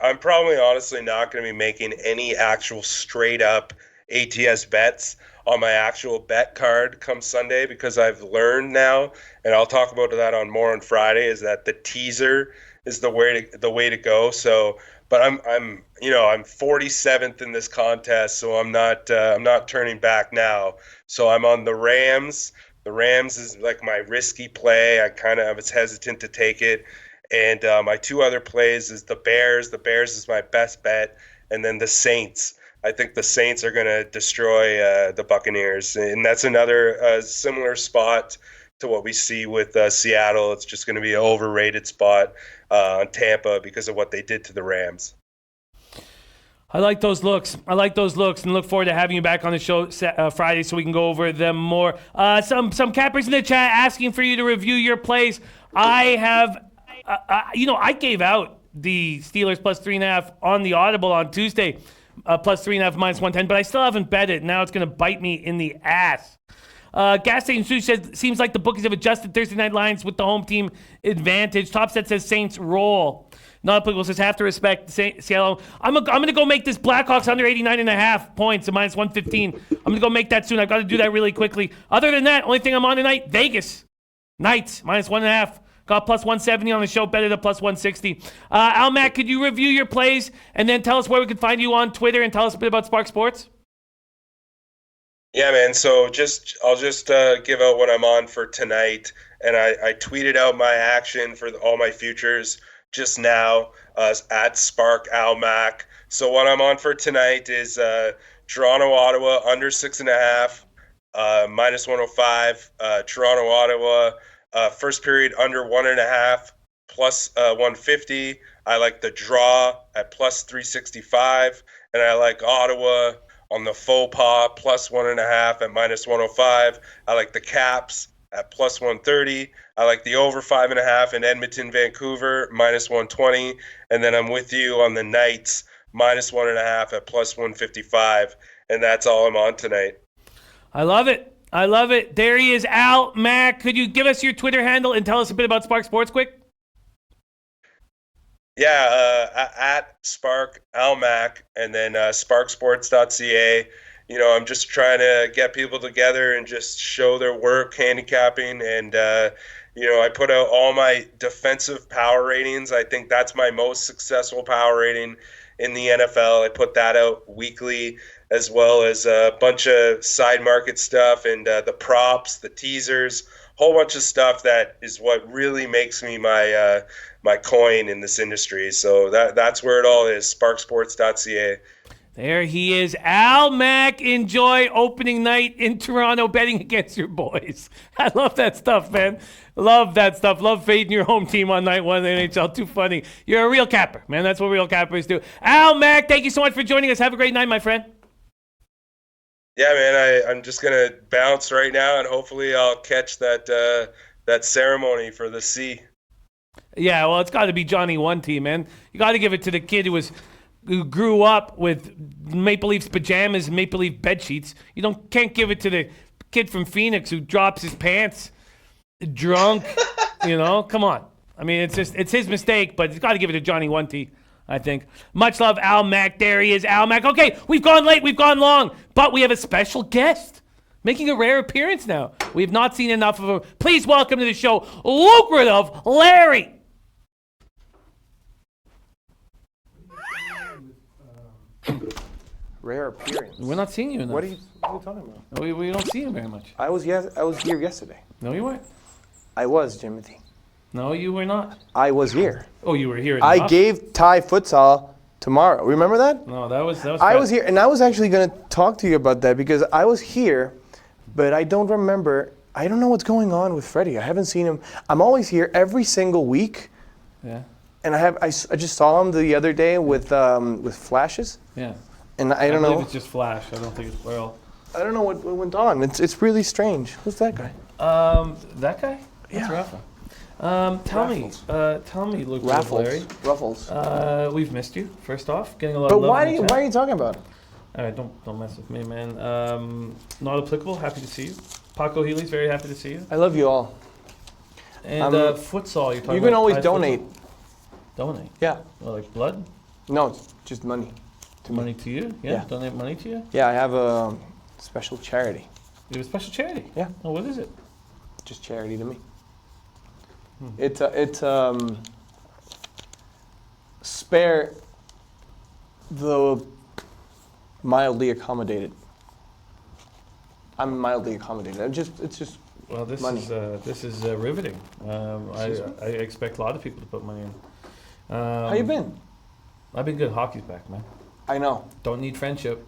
I'm probably honestly not going to be making any actual straight up ATS bets on my actual bet card come Sunday, because I've learned now, and I'll talk about that more on Friday, is that the teaser is the way to go. So, but I'm 47th in this contest, so I'm not turning back now. So I'm on the Rams. The Rams is like my risky play. I was hesitant to take it. And my 2 other plays is the Bears. The Bears is my best bet. And then the Saints. I think the Saints are going to destroy the Buccaneers. And that's another similar spot to what we see with Seattle. It's just going to be an overrated spot on Tampa because of what they did to the Rams. I like those looks, and look forward to having you back on the show Friday so we can go over them more. Some cappers in the chat asking for you to review your plays. I have... I gave out the Steelers +3.5 on the Audible on Tuesday, +3.5 -110, but I still haven't bet it. Now it's going to bite me in the ass. Gas Station Sue says, seems like the bookies have adjusted Thursday night lines with the home team advantage. Topset says Saints roll. Not applicable says have to respect Seattle. I'm going to go make this Blackhawks under 89.5 points at -115. I'm going to go make that soon. I've got to do that really quickly. Other than that, only thing I'm on tonight, Vegas. Knights, -1.5. Got +170 on the show, bet it at +160. Al Mac, could you review your plays and then tell us where we can find you on Twitter and tell us a bit about Spark Sports? Yeah, man. So I'll just give out what I'm on for tonight. And I tweeted out my action for all my futures just now at Spark Almac. So what I'm on for tonight is Toronto Ottawa under 6.5, minus 105. Toronto Ottawa first period under 1.5 plus 150. I like the draw at plus 365, and I like Ottawa on the faux pas plus 1.5 at minus 105. I like the Caps at plus 130. I like the over 5.5 in Edmonton, Vancouver, minus 120. And then I'm with you on the Knights, minus 1.5 at plus 155. And that's all I'm on tonight. I love it. I love it. There he is, Al Mac. Could you give us your Twitter handle and tell us a bit about Spark Sports quick? Yeah, at Spark Almac, and then sparksports.ca. You know, I'm just trying to get people together and just show their work handicapping. And, you know, I put out all my defensive power ratings. I think that's my most successful power rating in the NFL. I put that out weekly, as well as a bunch of side market stuff and the props, the teasers, whole bunch of stuff that is what really makes me my coin in this industry. So that's where it all is, sparksports.ca. There he is, Al Mac. Enjoy opening night in Toronto betting against your boys. I love that stuff, man. Love that stuff. Love fading your home team on night one in the NHL. Too funny. You're a real capper, man. That's what real cappers do. Al Mac, thank you so much for joining us. Have a great night, my friend. Yeah, man, I'm just going to bounce right now, and hopefully I'll catch that ceremony for the C. Yeah, well, it's got to be Johnny One Team, man. You got to give it to the kid who grew up with Maple Leafs pajamas and Maple Leaf bed sheets. You can't give it to the kid from Phoenix who drops his pants drunk. Come on. I mean, it's his mistake, but it's got to give it to Johnny One T, I think. Much love, Al Mac. There he is, Al Mac. Okay, we've gone late, we've gone long, but we have a special guest making a rare appearance now. We have not seen enough of him. Please welcome to the show, Lucrative Larry. Rare appearance. We're not seeing you enough. What are you talking about? We don't see you very much. I was here yesterday. No, you weren't. I was, Timothy. No, you were not. I was here. Oh, you were here. I gave Thai futsal tomorrow. Remember that? No, that was. I was here, and I was actually going to talk to you about that because I was here, but I don't remember. I don't know what's going on with Freddie. I haven't seen him. I'm always here every single week. Yeah. And I just saw him the other day with flashes. Yeah. And I don't know. I believe it's just flash. I don't think it's real. I don't know what went on. It's really strange. Who's that guy? That guy? Yeah. That's Rafa. Tell me, Luke. Larry. Ruffles. We've missed you. First off, getting a lot But of love. why are you talking about it? All right, don't mess with me, man. Not applicable. Happy to see you. Paco Healy's very happy to see you. I love you all. And futsal. You're talking You can about always Thai donate. Football? Donate. Yeah. Well, like blood? No, it's just money. Money to you? Yeah. Yeah. Donate money to you? Yeah, I have a special charity. You have a special charity? Yeah. Oh, what is it? Just charity to me. Hmm. It's spare the mildly accommodated. I'm mildly accommodated. It's just Well, this money. is riveting. I expect a lot of people to put money in. How you been? I've been good. Hockey's back, man. I know. Don't need friendship.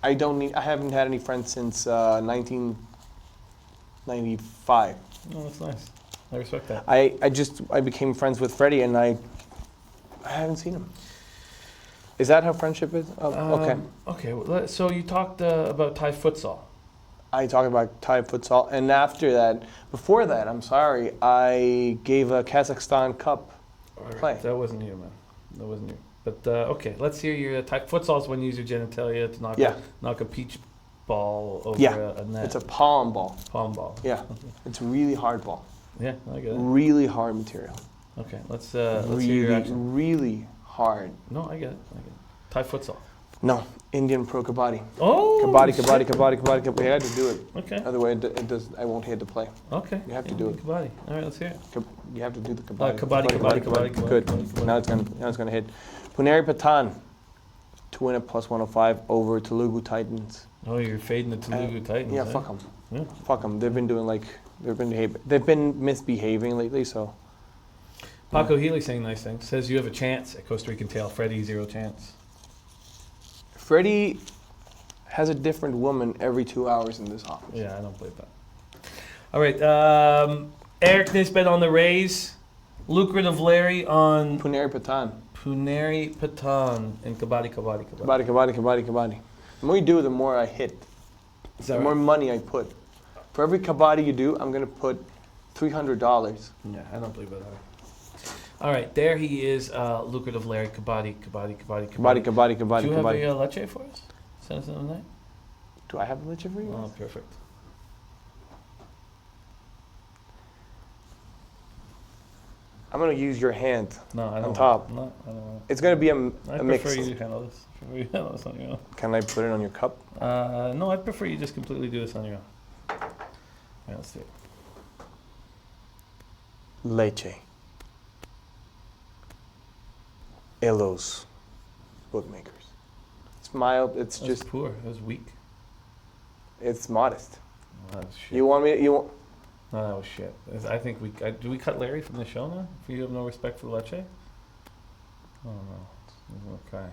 I haven't had any friends since 1995. Oh, that's nice. I respect that. I became friends with Freddie, and I haven't seen him. Is that how friendship is? Okay. Okay. Well, so you talked about Thai futsal. I talked about Thai futsal, and before that, I gave a Kazakhstan Cup play. That wasn't you, man. That wasn't you. But okay, let's hear your Thai futsal is when you use your genitalia to knock a peach ball over a net. It's a palm ball. Palm ball. Yeah, it's a really hard ball. Yeah, I get it. Really hard material. Okay, let's hear your action. Really hard. No, I get it. Thai futsal. No, Indian pro kabaddi. Oh, kabaddi. We had to do it. Okay. Otherwise, I won't hit the play. Okay. You have to do it. Kabaddi. All right, let's hear it. You have to do the kabaddi. Kabaddi. Good. Now it's gonna hit. Puneri Patan to win at plus 105 over Telugu Titans. Oh, you're fading the Telugu Titans. Yeah, eh? fuck them. Yeah. Fuck them. They've been misbehaving lately. So. Paco Healy saying nice things. Says you have a chance at Costa Rican tail. Freddie, 0 chance. Freddie has a different woman every 2 hours in this office. Yeah, I don't believe that. All right. Eric Nisbet on the Rays. Lucrative Larry on Puneri Patan. Puneri Patan and Kabaddi. Kabaddi. The more you do, the more I hit. The more money I put. For every kabaddi you do, I'm going to put $300. Yeah, I don't believe that either. All right, there he is, Lucrative Larry, Kabaddi. Kabaddi. Do you have a leche for us? Send us another night? Do I have a leche for you? Oh, perfect. I'm going to use your hand No, I don't. on top. No, I don't want It's going to be I a mix. prefer you to handle this. I prefer you to handle this on your own. Can I put it on your cup? No, I prefer you just completely do this on your own. All right, let's do it. Leche. Elos. Bookmakers. It's mild. It's That just, was poor. That was weak. it's modest. Oh, that was shit. You want me, No, that was shit. I think do we cut Larry from the show now? If you have no respect for Leche? Oh no. He's gonna cry.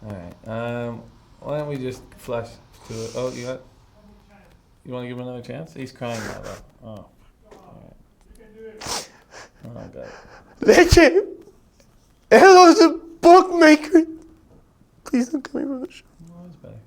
Alright. Why don't we just flash to it? Oh, you wanna give him another chance? He's crying now though. Oh. Alright. Oh god. Leche! Elos, a bookmaker! Please don't come here from the show. No, that's better.